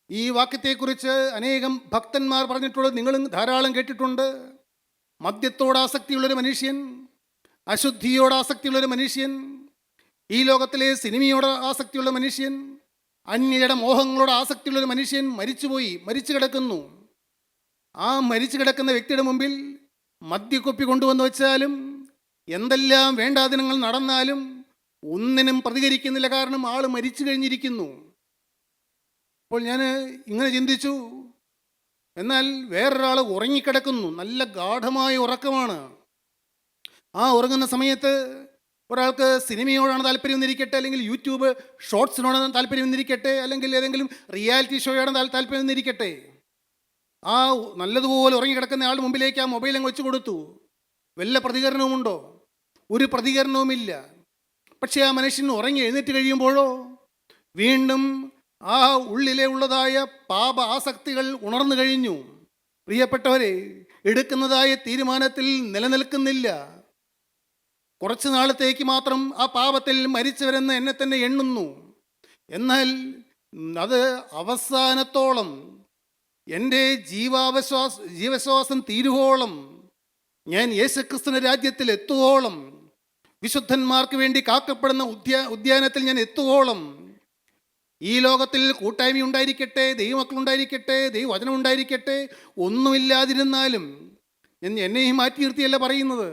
ഈ വാക്യത്തെക്കുറിച്ച് അനേകം ഭക്തന്മാർ പറഞ്ഞിട്ടുള്ളത് നിങ്ങളും ധാരാളം കേട്ടിട്ടുണ്ട്. മദ്യത്തോട് ആസക്തിയുള്ളൊരു മനുഷ്യൻ, അശുദ്ധിയോട് ആസക്തിയുള്ളൊരു മനുഷ്യൻ, ഈ ലോകത്തിലെ സിനിമയോട് ആസക്തിയുള്ള മനുഷ്യൻ, അന്യയുടെ മോഹങ്ങളോട് ആസക്തിയുള്ളൊരു മനുഷ്യൻ മരിച്ചു കിടക്കുന്നു. ആ മരിച്ചു കിടക്കുന്ന വ്യക്തിയുടെ മുമ്പിൽ മദ്യക്കുപ്പി കൊണ്ടുവന്ന് വെച്ചാലും എന്തെല്ലാം വേണ്ടാദിനങ്ങൾ നടന്നാലും ഒന്നിനും പ്രതികരിക്കുന്നില്ല. കാരണം ആൾ മരിച്ചു കഴിഞ്ഞിരിക്കുന്നു. അപ്പോൾ ഞാൻ ഇങ്ങനെ ചിന്തിച്ചു, എന്നാൽ വേറൊരാൾ ഉറങ്ങിക്കിടക്കുന്നു, നല്ല ഗാഠമായ ഉറക്കമാണ്. ആ ഉറങ്ങുന്ന സമയത്ത് ഒരാൾക്ക് സിനിമയോടാണ് താല്പര്യം എന്നിരിക്കട്ടെ, അല്ലെങ്കിൽ യൂട്യൂബ് ഷോർട്സിനോടാണ് താല്പര്യം എന്നിരിക്കട്ടെ, അല്ലെങ്കിൽ ഏതെങ്കിലും റിയാലിറ്റി ഷോയോടാണ് താല്പര്യം എന്നിരിക്കട്ടെ. ആ നല്ലതുപോലെ ഉറങ്ങിക്കിടക്കുന്ന ആളുടെ മുമ്പിലേക്ക് ആ മൊബൈൽ അങ്ങ് വെച്ച് കൊടുത്തു. വല്ല പ്രതികരണവുമുണ്ടോ? ഒരു പ്രതികരണവുമില്ല. പക്ഷേ ആ മനുഷ്യൻ ഉറങ്ങി എഴുന്നേറ്റ് കഴിയുമ്പോഴോ വീണ്ടും ആ ഉള്ളതായ പാപ ആസക്തികൾ ഉണർന്നു കഴിഞ്ഞു. പ്രിയപ്പെട്ടവരെ, എടുക്കുന്നതായ തീരുമാനത്തിൽ നിലനിൽക്കുന്നില്ല. കുറച്ച് നാളത്തേക്ക് മാത്രം ആ പാപത്തിൽ മരിച്ചവരെന്ന് എന്നെ തന്നെ എണ്ണുന്നു. എന്നാൽ അത് അവസാനത്തോളം, എൻ്റെ ജീവശ്വാസം തീരുവോളം, ഞാൻ യേശുക്രിസ്തുവിന്റെ രാജ്യത്തിൽ എത്തുവോളം, വിശുദ്ധന്മാർക്ക് വേണ്ടി കാക്കപ്പെടുന്ന ഉദ്യാനത്തിൽ ഞാൻ എത്തുവോളം, ഈ ലോകത്തിൽ കൂട്ടായ്മ ഉണ്ടായിരിക്കട്ടെ, ദൈവമക്കളുണ്ടായിരിക്കട്ടെ, ദൈവവചനം ഉണ്ടായിരിക്കട്ടെ, ഒന്നുമില്ലാതിരുന്നാലും എന്നെയും മാറ്റി നിർത്തിയല്ല പറയുന്നത്.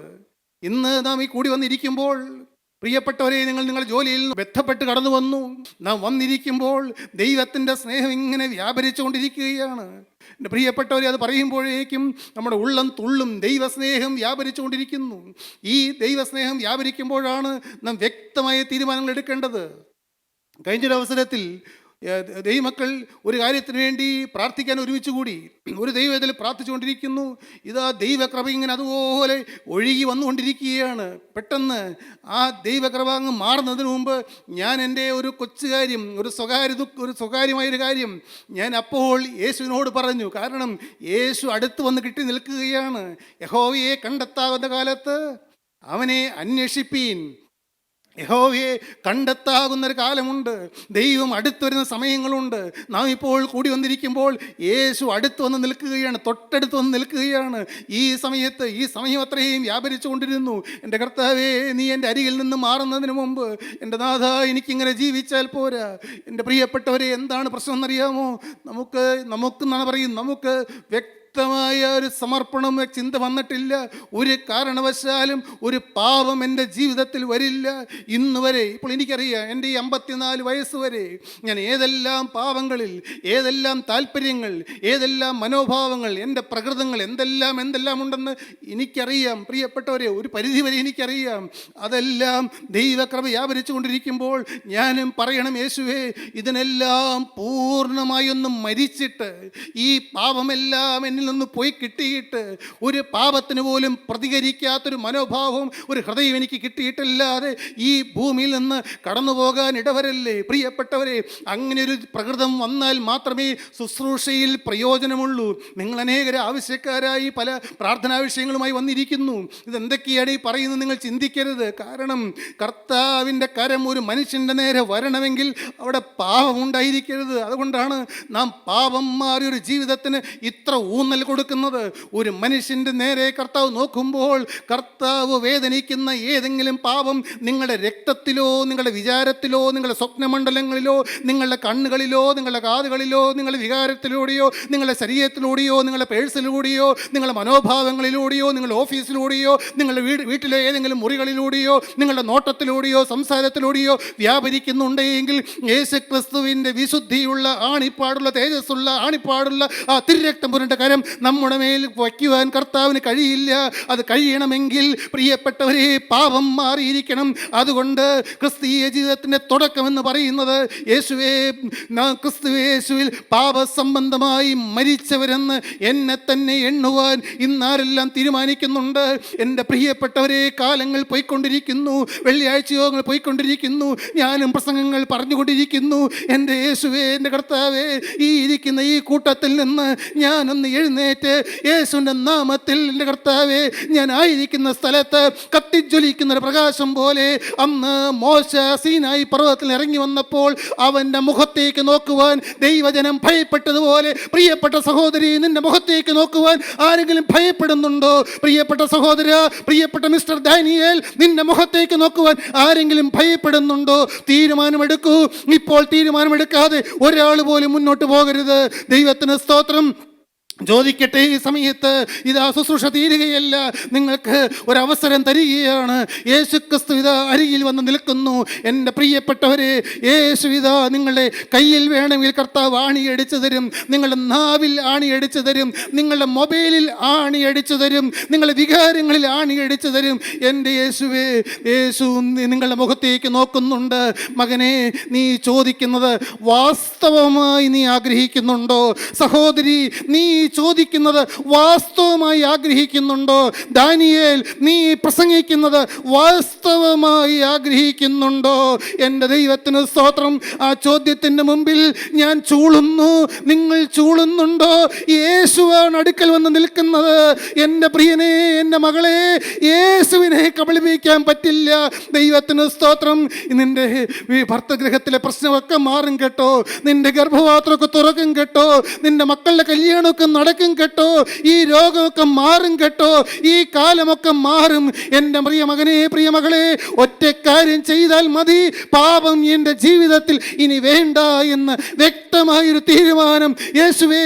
ഇന്ന് നാം ഈ കൂടി വന്നിരിക്കുമ്പോൾ, പ്രിയപ്പെട്ടവരെ, നിങ്ങളുടെ ജോലിയിൽ നിന്ന് ബന്ധപ്പെട്ട് കടന്നു വന്നു. നാം വന്നിരിക്കുമ്പോൾ ദൈവത്തിൻ്റെ സ്നേഹം ഇങ്ങനെ വ്യാപരിച്ചുകൊണ്ടിരിക്കുകയാണ്. എൻ്റെ പ്രിയപ്പെട്ടവരെ, അത് പറയുമ്പോഴേക്കും നമ്മുടെ ഉള്ളം തുള്ളും. ദൈവസ്നേഹം വ്യാപരിച്ചുകൊണ്ടിരിക്കുന്നു. ഈ ദൈവസ്നേഹം വ്യാപരിക്കുമ്പോഴാണ് നാം വ്യക്തമായ തീരുമാനങ്ങൾ എടുക്കേണ്ടത്. കഴിഞ്ഞൊരവസരത്തിൽ ദൈവമക്കൾ ഒരു കാര്യത്തിന് വേണ്ടി പ്രാർത്ഥിക്കാൻ ഒരുമിച്ച് കൂടി. ഒരു ദൈവത്തിൽ പ്രാർത്ഥിച്ചുകൊണ്ടിരിക്കുന്നു. ഇതാ ദൈവകൃപ ഇങ്ങനെ അതുപോലെ ഒഴുകി വന്നുകൊണ്ടിരിക്കുകയാണ്. പെട്ടെന്ന് ആ ദൈവകൃപ അങ്ങ് മാറുന്നതിന് മുമ്പ് ഞാൻ എൻ്റെ ഒരു കൊച്ചു കാര്യം, ഒരു സ്വകാര്യമായൊരു കാര്യം ഞാൻ അപ്പോൾ യേശുവിനോട് പറഞ്ഞു. കാരണം യേശു അടുത്ത് വന്ന് കിട്ടി നിൽക്കുകയാണ്. യഹോവയെ കണ്ടെത്താവുന്ന കാലത്ത് അവനെ അന്വേഷിപ്പീൻ. യഹോവയെ കണ്ടെത്താകുന്നൊരു കാലമുണ്ട്. ദൈവം അടുത്ത് വരുന്ന സമയങ്ങളുണ്ട്. നാം ഇപ്പോൾ കൂടി വന്നിരിക്കുമ്പോൾ യേശു അടുത്ത് വന്ന് നിൽക്കുകയാണ്, തൊട്ടടുത്ത് വന്ന് നിൽക്കുകയാണ്. ഈ സമയം അത്രയും വ്യാപരിച്ചു കൊണ്ടിരുന്നു. എൻ്റെ കർത്താവേ, നീ എൻ്റെ അരികിൽ നിന്ന് മാറുന്നതിന് മുമ്പ് എൻ്റെ നാഥ, എനിക്കിങ്ങനെ ജീവിച്ചാൽ പോരാ. എൻ്റെ പ്രിയപ്പെട്ടവരെ, എന്താണ് പ്രശ്നം എന്നറിയാമോ? നമുക്ക് വ്യക്തമായ വ്യക്തമായ ഒരു സമർപ്പണം ചിന്ത വന്നിട്ടില്ല. ഒരു കാരണവശാലും ഒരു പാപം എൻ്റെ ജീവിതത്തിൽ വരില്ല. ഇന്ന് വരെ, ഇപ്പോൾ എനിക്കറിയാം, എൻ്റെ ഈ 54 വയസ്സ് വരെ ഞാൻ ഏതെല്ലാം പാപങ്ങളിൽ, ഏതെല്ലാം താല്പര്യങ്ങൾ, ഏതെല്ലാം മനോഭാവങ്ങൾ, എൻ്റെ പ്രകൃതങ്ങൾ എന്തെല്ലാം ഉണ്ടെന്ന് എനിക്കറിയാം. പ്രിയപ്പെട്ടവരെ, ഒരു പരിധിവരെ എനിക്കറിയാം. അതെല്ലാം ദൈവകൃപ വ്യാപരിച്ചു കൊണ്ടിരിക്കുമ്പോൾ ഞാനും പറയണം, യേശുവേ, ഇതിനെല്ലാം പൂർണ്ണമായി ഒന്ന് മരിച്ചിട്ട് ഈ പാപമെല്ലാം എന്നിൽ നിന്ന് പോയി കിട്ടിയിട്ട് ഒരു പാപത്തിന് പോലും പ്രതികരിക്കാത്തൊരു മനോഭാവം, ഒരു ഹൃദയം എനിക്ക് കിട്ടിയിട്ടല്ലാതെ ഈ ഭൂമിയിൽ നിന്ന് കടന്നു പോകാൻ ഇടവരല്ലേ. പ്രിയപ്പെട്ടവരെ, അങ്ങനെ ഒരു പ്രകൃതം വന്നാൽ മാത്രമേ ശുശ്രൂഷയിൽ പ്രയോജനമുള്ളൂ. നിങ്ങൾ അനേകരെ ആവശ്യക്കാരായി പല പ്രാർത്ഥനാ വിഷയങ്ങളുമായി വന്നിരിക്കുന്നു. ഇതെന്തൊക്കെയാണ് ഈ പറയുന്നത് നിങ്ങൾ ചിന്തിക്കരുത്. കാരണം കർത്താവിൻ്റെ കരം ഒരു മനുഷ്യൻ്റെ നേരെ വരണമെങ്കിൽ അവിടെ പാപമുണ്ടായിരിക്കരുത്. അതുകൊണ്ടാണ് നാം പാപം മാറിയൊരു ജീവിതത്തിന് ഇത്ര ഊന്നൽ കൊടുക്കുന്നത്. ഒരു മനുഷ്യൻ്റെ നേരെ കർത്താവ് നോക്കുമ്പോൾ കർത്താവ് വേദനിക്കുന്ന ഏതെങ്കിലും പാപം നിങ്ങളുടെ രക്തത്തിലോ, നിങ്ങളുടെ വിചാരത്തിലോ, നിങ്ങളുടെ സ്വപ്നമണ്ഡലങ്ങളിലോ, നിങ്ങളുടെ കണ്ണുകളിലോ, നിങ്ങളുടെ കാതുകളിലോ, നിങ്ങളുടെ വികാരത്തിലൂടെയോ, നിങ്ങളുടെ ശരീരത്തിലൂടെയോ, നിങ്ങളുടെ പേഴ്സിലൂടെയോ, നിങ്ങളുടെ മനോഭാവങ്ങളിലൂടെയോ, നിങ്ങളുടെ ഓഫീസിലൂടെയോ, നിങ്ങളുടെ വീട്ടിലെ ഏതെങ്കിലും മുറികളിലൂടെയോ, നിങ്ങളുടെ നോട്ടത്തിലൂടെയോ, സംസാരത്തിലൂടെയോ വ്യാപരിക്കുന്നുണ്ടെങ്കിൽ യേശുക്രിസ്തുവിൻ്റെ വിശുദ്ധിയുള്ള ആണിപ്പാടുള്ള, തേജസ്സുള്ള ആണിപ്പാടുള്ള ആ തിരുരക്തം പുരണ്ട കരം നമ്മുടെ മേൽ വയ്ക്കുവാൻ കർത്താവിന് കഴിയില്ല. അത് കഴിയണമെങ്കിൽ പ്രിയപ്പെട്ടവരെ, പാപം മാറിയിരിക്കണം. അതുകൊണ്ട് ക്രിസ്തീയ ജീവിതത്തിൻ്റെ തുടക്കമെന്ന് പറയുന്നത് ക്രിസ്തുയേശുവിൽ പാപസംബന്ധമായി മരിച്ചവരെന്ന് എന്നെ തന്നെ എണ്ണുവാൻ ഇന്നാരെല്ലാം തീരുമാനിക്കുന്നുണ്ട്. എൻ്റെ പ്രിയപ്പെട്ടവരെ, കാലങ്ങൾ പോയിക്കൊണ്ടിരിക്കുന്നു, വെള്ളിയാഴ്ച യോഗങ്ങൾ പോയിക്കൊണ്ടിരിക്കുന്നു, ഞാനും പ്രസംഗങ്ങൾ പറഞ്ഞുകൊണ്ടിരിക്കുന്നു. എൻ്റെ യേശുവേ, എൻ്റെ കർത്താവേ, ഈ ഇരിക്കുന്ന ഈ കൂട്ടത്തിൽ നിന്ന് ഞാനൊന്ന് എഴുന്നേറ്റ് യേശുവിൻ്റെ നാമത്തിൽ, എൻ്റെ കർത്താവേ, ഞാൻ ആയിരിക്കുന്ന സ്ഥലത്ത് കത്തിജ്വലിക്കുന്ന ഒരു പ്രകാശം പോലെ അന്ന് മോശ സീനായി പർവ്വതത്തിൽ ഇറങ്ങി വന്നപ്പോൾ അവൻ്റെ മുഖത്തേക്ക് നോക്കുവാൻ ദൈവജനം ഭയപ്പെട്ടതുപോലെ, പ്രിയപ്പെട്ട സഹോദരി, നിന്റെ മുഖത്തേക്ക് നോക്കുവാൻ ആരെങ്കിലും ഭയപ്പെടുന്നുണ്ടോ? പ്രിയപ്പെട്ട സഹോദര, പ്രിയപ്പെട്ട മിസ്റ്റർ ഡാനിയേൽ, നിന്റെ മുഖത്തേക്ക് നോക്കുവാൻ ആരെങ്കിലും ഭയപ്പെടുന്നുണ്ടോ? തീരുമാനമെടുക്കൂ. ഇപ്പോൾ തീരുമാനമെടുക്കാതെ ഒരാൾ പോലും മുന്നോട്ട് പോകരുത്. ദൈവത്തിന് സ്തോത്രം. ചോദിക്കട്ടെ, ഈ സമയത്ത് ഇതാ ശുശ്രൂഷ തീരുകയല്ല, നിങ്ങൾക്ക് ഒരവസരം തരികയാണ്. യേശുക്രിസ്തു ഇതാ അരികിൽ വന്ന് നിൽക്കുന്നു. എൻ്റെ പ്രിയപ്പെട്ടവരെ, യേശു ഇതാ നിങ്ങളുടെ കയ്യിൽ വേണമെങ്കിൽ കർത്താവ് ആണിയടിച്ചു തരും, നിങ്ങളുടെ നാവിൽ ആണിയടിച്ചു തരും, നിങ്ങളുടെ മൊബൈലിൽ ആണിയടിച്ചു തരും, നിങ്ങളുടെ വികാരങ്ങളിൽ ആണിയടിച്ചു തരും. എൻ്റെ യേശുവേ, യേശു നിങ്ങളുടെ മുഖത്തേക്ക് നോക്കുന്നുണ്ട്. മകനെ, നീ ചോദിക്കുന്നത് വാസ്തവമായി നീ ആഗ്രഹിക്കുന്നുണ്ടോ? സഹോദരി, നീ ചോദിക്കുന്നത് വാസ്തവമായി ആഗ്രഹിക്കുന്നുണ്ടോ? ദാനിയേൽ, നീ പ്രസംഗിക്കുന്നത് വാസ്തവമായി ആഗ്രഹിക്കുന്നുണ്ടോ? എൻ്റെ ദൈവത്തിന് സ്തോത്രം. ആ ചോദ്യത്തിൻ്റെ മുമ്പിൽ ഞാൻ ചൂളുന്നു. നിങ്ങൾ ചൂളുന്നുണ്ടോ? യേശുവാണ് അടുക്കൽ വന്ന് നിൽക്കുന്നത്. എൻ്റെ പ്രിയനെ, എൻ്റെ മകളെ, യേശുവിനെ കബളിപ്പിക്കാൻ പറ്റില്ല. ദൈവത്തിന് സ്തോത്രം. നിന്റെ ഭർത്തഗൃഹത്തിലെ പ്രശ്നമൊക്കെ മാറും കേട്ടോ, നിന്റെ ഗർഭപാത്രമൊക്കെ തുറക്കും കേട്ടോ, നിന്റെ മക്കളുടെ കല്യാണമൊക്കെ നടക്കും കേട്ടോ, ഈ രോഗമൊക്കെ മാറും കേട്ടോ, ഈ കാലമൊക്കെ മാറും. എൻ്റെ പ്രിയ മകനെ, പ്രിയ മകളെ, ഒറ്റ കാര്യം ചെയ്താൽ മതി. പാപം എൻ്റെ ജീവിതത്തിൽ ഇനി വേണ്ട എന്ന് വ്യക്തമായൊരു തീരുമാനം. യേശുവേ,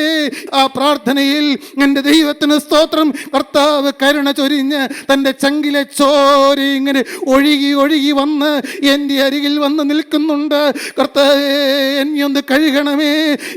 ആ പ്രാർത്ഥനയിൽ എൻ്റെ ദൈവത്തിന് സ്തോത്രം. കർത്താവ് കരുണ ചൊരിഞ്ഞ് തൻ്റെ ചങ്കിലെ ചോര ഇങ്ങനെ ഒഴുകി ഒഴുകി വന്ന് എൻ്റെ അരികിൽ വന്ന് നിൽക്കുന്നുണ്ട്. കർത്താവേ, എന്നെ ഒന്ന് കഴുകണമേ.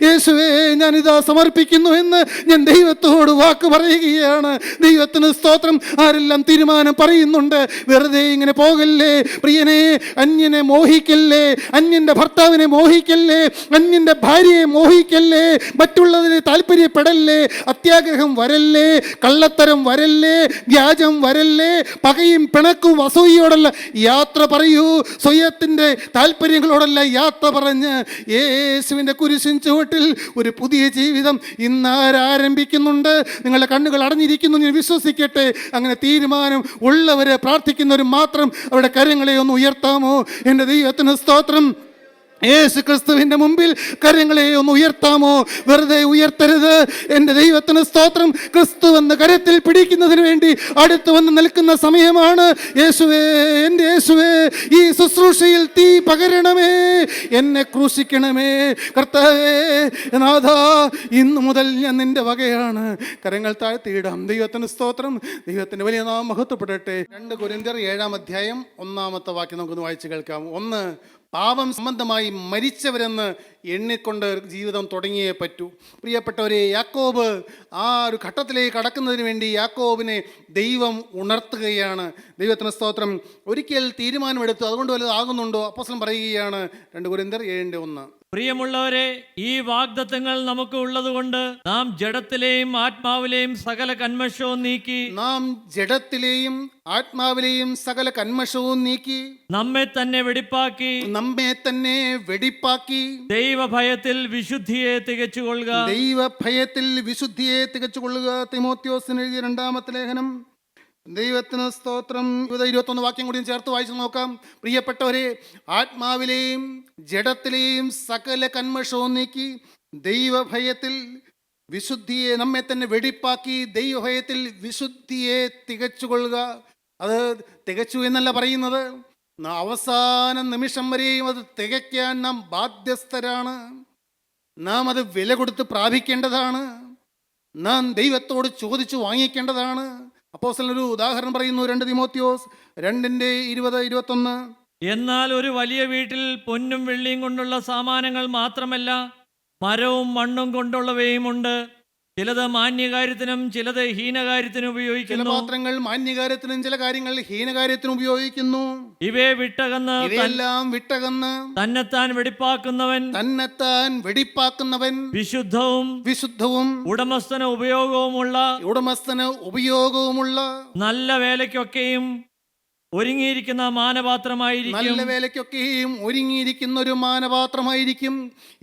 യേശുവേ, ഞാനിതാ സമർപ്പിക്കുന്നു എന്ന് ഞാൻ ദൈവത്തോട് വാക്ക് പറയുകയാണ്. ദൈവത്തിന് സ്തോത്രം. ആരെല്ലാം തീരുമാനം പറയുന്നുണ്ട്. വെറുതെ ഇങ്ങനെ പോകല്ലേ പ്രിയനെ, അന്യനെ മോഹിക്കല്ലേ, അന്യൻ്റെ ഭർത്താവിനെ മോഹിക്കല്ലേ, അന്യൻ്റെ ഭാര്യയെ മോഹിക്കല്ലേ, മറ്റുള്ളതിനെ താല്പര്യപ്പെടല്ലേ, അത്യാഗ്രഹം വരല്ലേ, കള്ളത്തരം വരല്ലേ, വ്യാജം വരല്ലേ, പകയും പിണക്കും അസൂയയോടല്ല യാത്ര പറയൂ. സ്വയത്തിൻ്റെ താല്പര്യങ്ങളോടല്ല യാത്ര പറഞ്ഞ് യേശുവിൻ്റെ കുരിശിൻ ചുവട്ടിൽ ഒരു പുതിയ ജീവിതം ഇന്നാരാരംഭിക്കുന്നുണ്ട്. നിങ്ങളുടെ കണ്ണുകൾ അടഞ്ഞിരിക്കുന്നു, ഞാൻ വിശ്വസിക്കട്ടെ. അങ്ങനെ തീരുമാനം ഉള്ളവരെ, പ്രാർത്ഥിക്കുന്നവർ മാത്രം അവരുടെ കരങ്ങളെ ഒന്ന് ഉയർത്താമോ? എൻ്റെ ദൈവത്തിന് സ്തോത്രം. യേശു ക്രിസ്തുവിന്റെ മുമ്പിൽ കരങ്ങളെ ഒന്ന് ഉയർത്താമോ? വെറുതെ ഉയർത്തരുത്. എൻ്റെ ദൈവത്തിന് സ്തോത്രം. ക്രിസ്തു എന്ന് കരത്തിൽ പിടിക്കുന്നതിന് വേണ്ടി അടുത്ത് വന്ന് നിൽക്കുന്ന സമയമാണ്. യേശുവേ, എൻ്റെ യേശുവേ, ഈ ശുശ്രൂഷയിൽ തീ പകരണമേ, എന്നെ ക്രൂശിക്കണമേ. കർത്താവേ, നാഥാ, ഇന്നു മുതൽ ഞാൻ നിന്റെ വകയാണ്. കരങ്ങൾ താഴ്ത്തിയിടാം. ദൈവത്തിന് സ്തോത്രം. ദൈവത്തിന്റെ വലിയ നാമം മഹത്വപ്പെടട്ടെ. 2 കൊരിന്ത്യർ 7-ാം അധ്യായം 1-ാമത്തെ വാക്യം നമുക്കൊന്ന് വായിച്ചു കേൾക്കാം. 1, പാപം സംബന്ധമായി മരിച്ചവരെന്ന് എണ്ണിക്കൊണ്ട് ജീവിതം തുടങ്ങിയേ പറ്റൂ. പ്രിയപ്പെട്ടവരെ, യാക്കോബ് ആ ഒരു ഘട്ടത്തിലേക്ക് കടക്കുന്നതിന് വേണ്ടി യാക്കോബിനെ ദൈവം ഉണർത്തുകയാണ്. ദൈവത്തിന് സ്തോത്രം. ഒരിക്കൽ തീരുമാനമെടുത്തു, അതുകൊണ്ട് വലുതാകുന്നുണ്ടോ? അപ്പോസ്തലൻ പറയുകയാണ് 2 കൊരിന്ത്യർ 7:1. പ്രിയമുള്ളവരെ, ഈ വാഗ്ദത്തങ്ങൾ നമുക്ക് ഉള്ളതുകൊണ്ട് നാം ജഡത്തിലെയും ആത്മാവിലെയും സകല കന്മഷവും നീക്കി സകല കന്മഷവും നീക്കി നമ്മെ തന്നെ വെടിപ്പാക്കി ദൈവഭയത്തിൽ വിശുദ്ധിയെ തികച്ചുകൊള്ളുക. തിമോത്തിയോസിന് എഴുതിയ 2-ാമത്തെ ലേഖനം. ദൈവത്തിന് സ്തോത്രം. 21 വാക്യം കൂടി ചേർത്ത് വായിച്ചു നോക്കാം. പ്രിയപ്പെട്ടവരെ, ആത്മാവിലെയും ജഡത്തിലെയും സകല കന്മഷവും നീക്കി ദൈവഭയത്തിൽ വിശുദ്ധിയെ നമ്മെ തന്നെ വെടിപ്പാക്കി ദൈവഭയത്തിൽ വിശുദ്ധിയെ തികച്ചുകൊള്ളുക. അത് തികച്ചു എന്നല്ല പറയുന്നത്, അവസാന നിമിഷം വരെയും അത് തികയ്ക്കാൻ നാം ബാധ്യസ്ഥരാണ്. നാം അത് വില കൊടുത്ത് പ്രാപിക്കേണ്ടതാണ്. നാം ദൈവത്തോട് ചോദിച്ചു വാങ്ങിക്കേണ്ടതാണ്. അപ്പോസ്തലൻ ഒരു ഉദാഹരണം പറയുന്നു. 2 തിമോത്തിയോസ് 2:20-21. എന്നാൽ ഒരു വലിയ വീട്ടിൽ പൊന്നും വെള്ളിയും കൊണ്ടുള്ള സാമാനങ്ങൾ മാത്രമല്ല, മരവും മണ്ണും കൊണ്ടുള്ളവയുമുണ്ട്. ചിലത് മാന്യകാര്യത്തിനും ചിലത് ഹീനകാര്യത്തിനും ഉപയോഗിക്കുന്നു. ചില പാത്രങ്ങൾ മാന്യകാര്യത്തിനും ചില കാര്യങ്ങൾ ഹീനകാര്യത്തിനും ഉപയോഗിക്കുന്നു. ഇവയെല്ലാം വിട്ടകന്ന് തന്നെത്താൻ വെടിപ്പാക്കുന്നവൻ വിശുദ്ധവും ഉടമസ്ഥന് ഉപയോഗവുമുള്ള നല്ല വേലയ്ക്കൊക്കെയും ഒരുങ്ങിയിരിക്കുന്ന ഒരു മാനപാത്രമായിരിക്കും.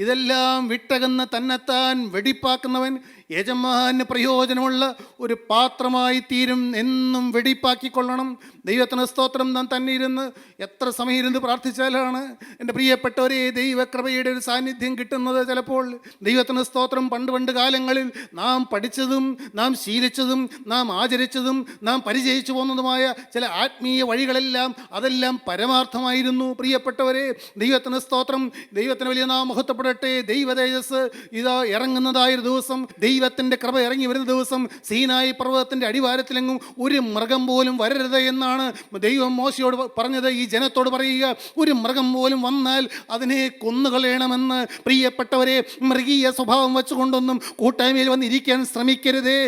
ഇതെല്ലാം വിട്ടകന്ന് തന്നെത്താൻ വെടിപ്പാക്കുന്നവൻ യജമാന് പ്രയോജനമുള്ള ഒരു പാത്രമായി തീരും. എന്നും വെടിപ്പാക്കിക്കൊള്ളണം. ദൈവത്തിന് സ്തോത്രം. നാം തന്നെ ഇരുന്ന് എത്ര സമയം ഇരുന്ന് പ്രാർത്ഥിച്ചാലാണ് എൻ്റെ പ്രിയപ്പെട്ടവരെ ദൈവകൃപയുടെ ഒരു സാന്നിധ്യം കിട്ടുന്നത്. ചിലപ്പോൾ ദൈവത്തിന് സ്തോത്രം, പണ്ട് കാലങ്ങളിൽ നാം പഠിച്ചതും നാം ശീലിച്ചതും നാം ആചരിച്ചതും നാം പരിചയിച്ചു പോകുന്നതുമായ ചില ആത്മീയ വഴികളെല്ലാം അതെല്ലാം പരമാർത്ഥമായിരുന്നു. പ്രിയപ്പെട്ടവരെ, ദൈവത്തിന് സ്തോത്രം. ദൈവത്തിന് വലിയ നാം മഹത്വപ്പെടട്ടെ. ദൈവ തേജസ് ഇതാ ഇറങ്ങുന്നതായൊരു ദിവസം, ദൈവത്തിൻ്റെ കൃപ ഇറങ്ങി വരുന്ന ദിവസം. സീനായി പർവ്വതത്തിൻ്റെ അടിവാരത്തിലെങ്ങും ഒരു മൃഗം പോലും വരരുത് എന്നാണ് ദൈവം മോശയോട് പറഞ്ഞത്. ഈ ജനത്തോട് പറയുക, ഒരു മൃഗം പോലും വന്നാൽ അതിനെ കൊന്നുകളയണമെന്ന്. പ്രിയപ്പെട്ടവരെ, മൃഗീയ സ്വഭാവം വെച്ചുകൊണ്ടൊന്നും കൂട്ടായ്മയിൽ വന്നിരിക്കാൻ ശ്രമിക്കരുതേ.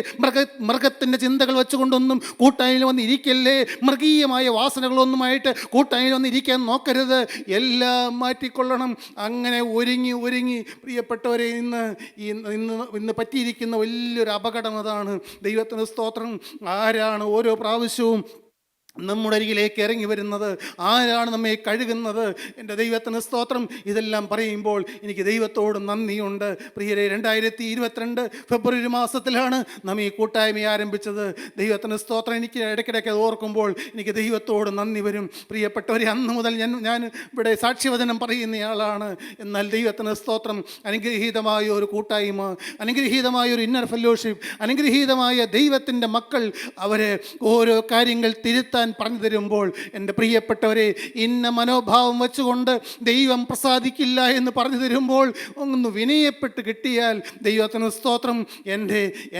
മൃഗത്തിൻ്റെ ചിന്തകൾ വെച്ചുകൊണ്ടൊന്നും കൂട്ടായ്മയിൽ വന്നിരിക്കല്ലേ. മൃഗീയമായ വാസനകളൊന്നുമായിട്ട് കൂട്ടായ്മയിൽ വന്നിരിക്കാൻ നോക്കരുത്. എല്ലാം മാറ്റിക്കൊള്ളണം. അങ്ങനെ ഒരുങ്ങി പ്രിയപ്പെട്ടവരെ, ഇന്ന് പറ്റിയിരിക്കുന്ന വലിയൊരു അപകടം അതാണ്. ദൈവത്തിന് സ്തോത്രം. ആരാണ് ഓരോ പ്രാവശ്യവും നമ്മുടെ അരികിലേക്ക് ഇറങ്ങി വരുന്നത്? ആരാണ് നമ്മെ കഴുകുന്നത്? എൻ്റെ ദൈവത്തിന് സ്തോത്രം. ഇതെല്ലാം പറയുമ്പോൾ എനിക്ക് ദൈവത്തോട് നന്ദിയുണ്ട്. പ്രിയരെ, 2022 ഫെബ്രുവരി മാസത്തിലാണ് നാം ഈ കൂട്ടായ്മ ആരംഭിച്ചത്. ദൈവത്തിന് സ്തോത്രം. എനിക്ക് ഇടയ്ക്കിടയ്ക്ക് അത് ഓർക്കുമ്പോൾ എനിക്ക് ദൈവത്തോട് നന്ദി വരും. പ്രിയപ്പെട്ടവരെ, അന്ന് മുതൽ ഞാൻ ഇവിടെ സാക്ഷ്യവചനം പറയുന്നയാളാണ്. എന്നാൽ ദൈവത്തിന് സ്തോത്രം, അനുഗ്രഹീതമായ ഒരു കൂട്ടായ്മ, അനുഗ്രഹീതമായ ഒരു ഇന്നർ ഫെലോഷിപ്പ്, അനുഗ്രഹീതമായ ദൈവത്തിൻ്റെ മക്കൾ അവരെ ഓരോ കാര്യങ്ങൾ തിരുത്താൻ പറഞ്ഞു തരുമ്പോൾ, എൻ്റെ പ്രിയപ്പെട്ടവരെ, ഇന്ന മനോഭാവം വെച്ചുകൊണ്ട് ദൈവം പ്രസാദിക്കില്ല എന്ന് പറഞ്ഞു തരുമ്പോൾ ഒന്ന് വിനയപ്പെട്ട് കിട്ടിയാൽ ദൈവത്തിന് സ്തോത്രം.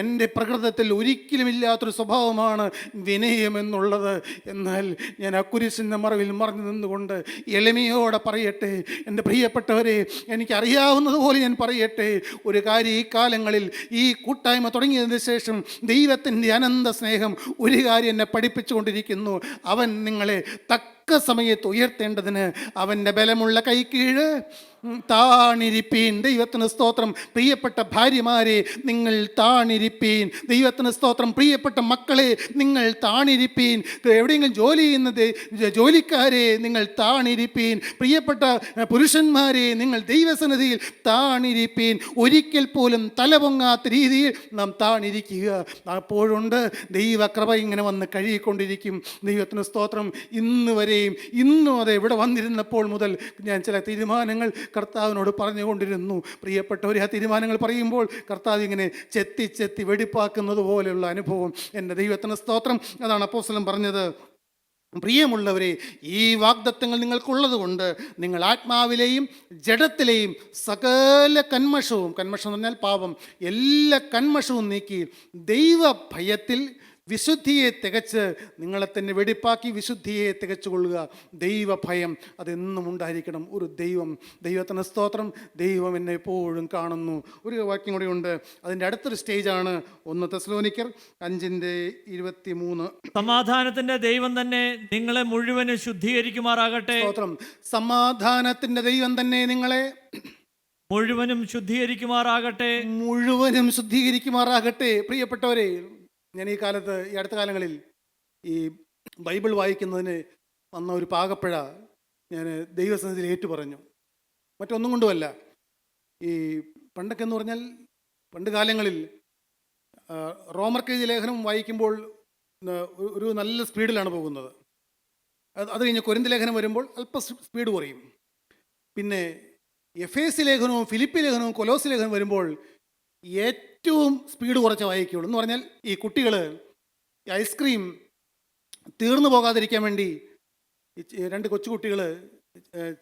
എൻ്റെ പ്രകൃതത്തിൽ ഒരിക്കലുമില്ലാത്തൊരു സ്വഭാവമാണ് വിനയം എന്നുള്ളത്. എന്നാൽ ഞാൻ ആ കുരിശിൻ്റെ മറവിൽ മറഞ്ഞു നിന്നുകൊണ്ട് എളിമയോടെ പറയട്ടെ, എൻ്റെ പ്രിയപ്പെട്ടവരെ, എനിക്കറിയാവുന്നതുപോലെ ഞാൻ പറയട്ടെ. ഒരു കാര്യം, ഈ കാലങ്ങളിൽ ഈ കൂട്ടായ്മ തുടങ്ങിയതിന് ശേഷം ദൈവത്തിൻ്റെ അനന്ത സ്നേഹം ഒരു കാര്യം എന്നെ പഠിപ്പിച്ചുകൊണ്ടിരിക്കുന്നു. അവൻ നിങ്ങളെ തക്ക സമയത്ത് ഉയർത്തേണ്ടതിന് അവൻ്റെ ബലമുള്ള കൈക്കീഴ് താണിരിപ്പീൻ. ദൈവത്തിന് സ്തോത്രം. പ്രിയപ്പെട്ട ഭാര്യമാരെ, നിങ്ങൾ താണിരിപ്പീൻ. ദൈവത്തിന് സ്തോത്രം. പ്രിയപ്പെട്ട മക്കളെ, നിങ്ങൾ താണിരിപ്പീൻ. എവിടെയെങ്കിലും ജോലി ചെയ്യുന്നത് ജോലിക്കാരെ, നിങ്ങൾ താണിരിപ്പീൻ. പ്രിയപ്പെട്ട പുരുഷന്മാരെ, നിങ്ങൾ ദൈവസന്നിധിയിൽ താണിരിപ്പീൻ. ഒരിക്കൽ പോലും തലപൊങ്ങാത്ത രീതിയിൽ നാം താണിരിക്കുക. അപ്പോഴുണ്ട് ദൈവകൃപ ഇങ്ങനെ വന്ന് കഴുകിക്കൊണ്ടിരിക്കും. ദൈവത്തിന് സ്തോത്രം. ഇന്ന് വരെ വരെയും ഇന്നും അത് ഇവിടെ വന്നിരുന്നപ്പോൾ മുതൽ ഞാൻ ചില തീരുമാനങ്ങൾ കർത്താവിനോട് പറഞ്ഞുകൊണ്ടിരുന്നു. പ്രിയപ്പെട്ടവരെ, ആ തീരുമാനങ്ങൾ പറയുമ്പോൾ കർത്താവ് ഇങ്ങനെ ചെത്തി ചെത്തി വെടിപ്പാക്കുന്നത് പോലെയുള്ള അനുഭവം. എൻ്റെ ദൈവത്തിന് സ്തോത്രം. അതാണ് അപ്പോസ്തലൻ പറഞ്ഞത്, പ്രിയമുള്ളവരെ, ഈ വാഗ്ദത്തങ്ങൾ നിങ്ങൾക്കുള്ളത് കൊണ്ട് നിങ്ങൾ ആത്മാവിലെയും ജഡത്തിലെയും സകല കന്മഷവും, കന്മഷം എന്ന് പറഞ്ഞാൽ പാപം, എല്ലാ കന്മഷവും നീക്കി ദൈവഭയത്തിൽ വിശുദ്ധിയെ തികച്ച് നിങ്ങളെ തന്നെ വെടിപ്പാക്കി വിശുദ്ധിയെ തികച്ചുകൊള്ളുക. ദൈവഭയം അതെന്നും ഉണ്ടായിരിക്കണം. ഒരു ദൈവത്തിന് സ്തോത്രം. ദൈവം എന്നെ എപ്പോഴും കാണുന്നു. ഒരു വാക്യം കൂടി ഉണ്ട്, അതിൻ്റെ അടുത്തൊരു സ്റ്റേജാണ് 1 തെസ്സലോനിക്കർ 5:23. സമാധാനത്തിന്റെ ദൈവം തന്നെ നിങ്ങളെ മുഴുവനും ശുദ്ധീകരിക്കുമാറാകട്ടെ. സ്തോത്രം. സമാധാനത്തിൻ്റെ ദൈവം തന്നെ നിങ്ങളെ മുഴുവനും ശുദ്ധീകരിക്കുമാറാകട്ടെ. മുഴുവനും ശുദ്ധീകരിക്കുമാറാകട്ടെ. പ്രിയപ്പെട്ടവരെ, ഞാൻ ഈ അടുത്ത കാലങ്ങളിൽ ഈ ബൈബിൾ വായിക്കുന്നതിന് വന്ന ഒരു പാകപ്പഴ ഞാൻ ദൈവസന്നിധിയിൽ ഏറ്റു പറഞ്ഞു. മറ്റൊന്നും കൊണ്ടുമല്ല, ഈ പണ്ടൊക്കെ എന്ന് പറഞ്ഞാൽ പണ്ട് കാലങ്ങളിൽ റോമർക്കെഴുതിയ ലേഖനം വായിക്കുമ്പോൾ ഒരു നല്ല സ്പീഡിലാണ് പോകുന്നത്. അത് കഴിഞ്ഞ് കൊരിന്ത് ലേഖനം വരുമ്പോൾ അല്പം സ്പീഡ് കുറയും. പിന്നെ എഫേസി ലേഖനവും ഫിലിപ്പി ലേഖനവും കൊലോസി ലേഖനം വരുമ്പോൾ ഏറ്റവും സ്പീഡ് കുറച്ച് വായിക്കുകയുള്ളൂ. എന്ന് പറഞ്ഞാൽ ഈ കുട്ടികൾ ഈ ഐസ്ക്രീം തീർന്നു പോകാതിരിക്കാൻ വേണ്ടി ഈ 2 കൊച്ചുകുട്ടികൾ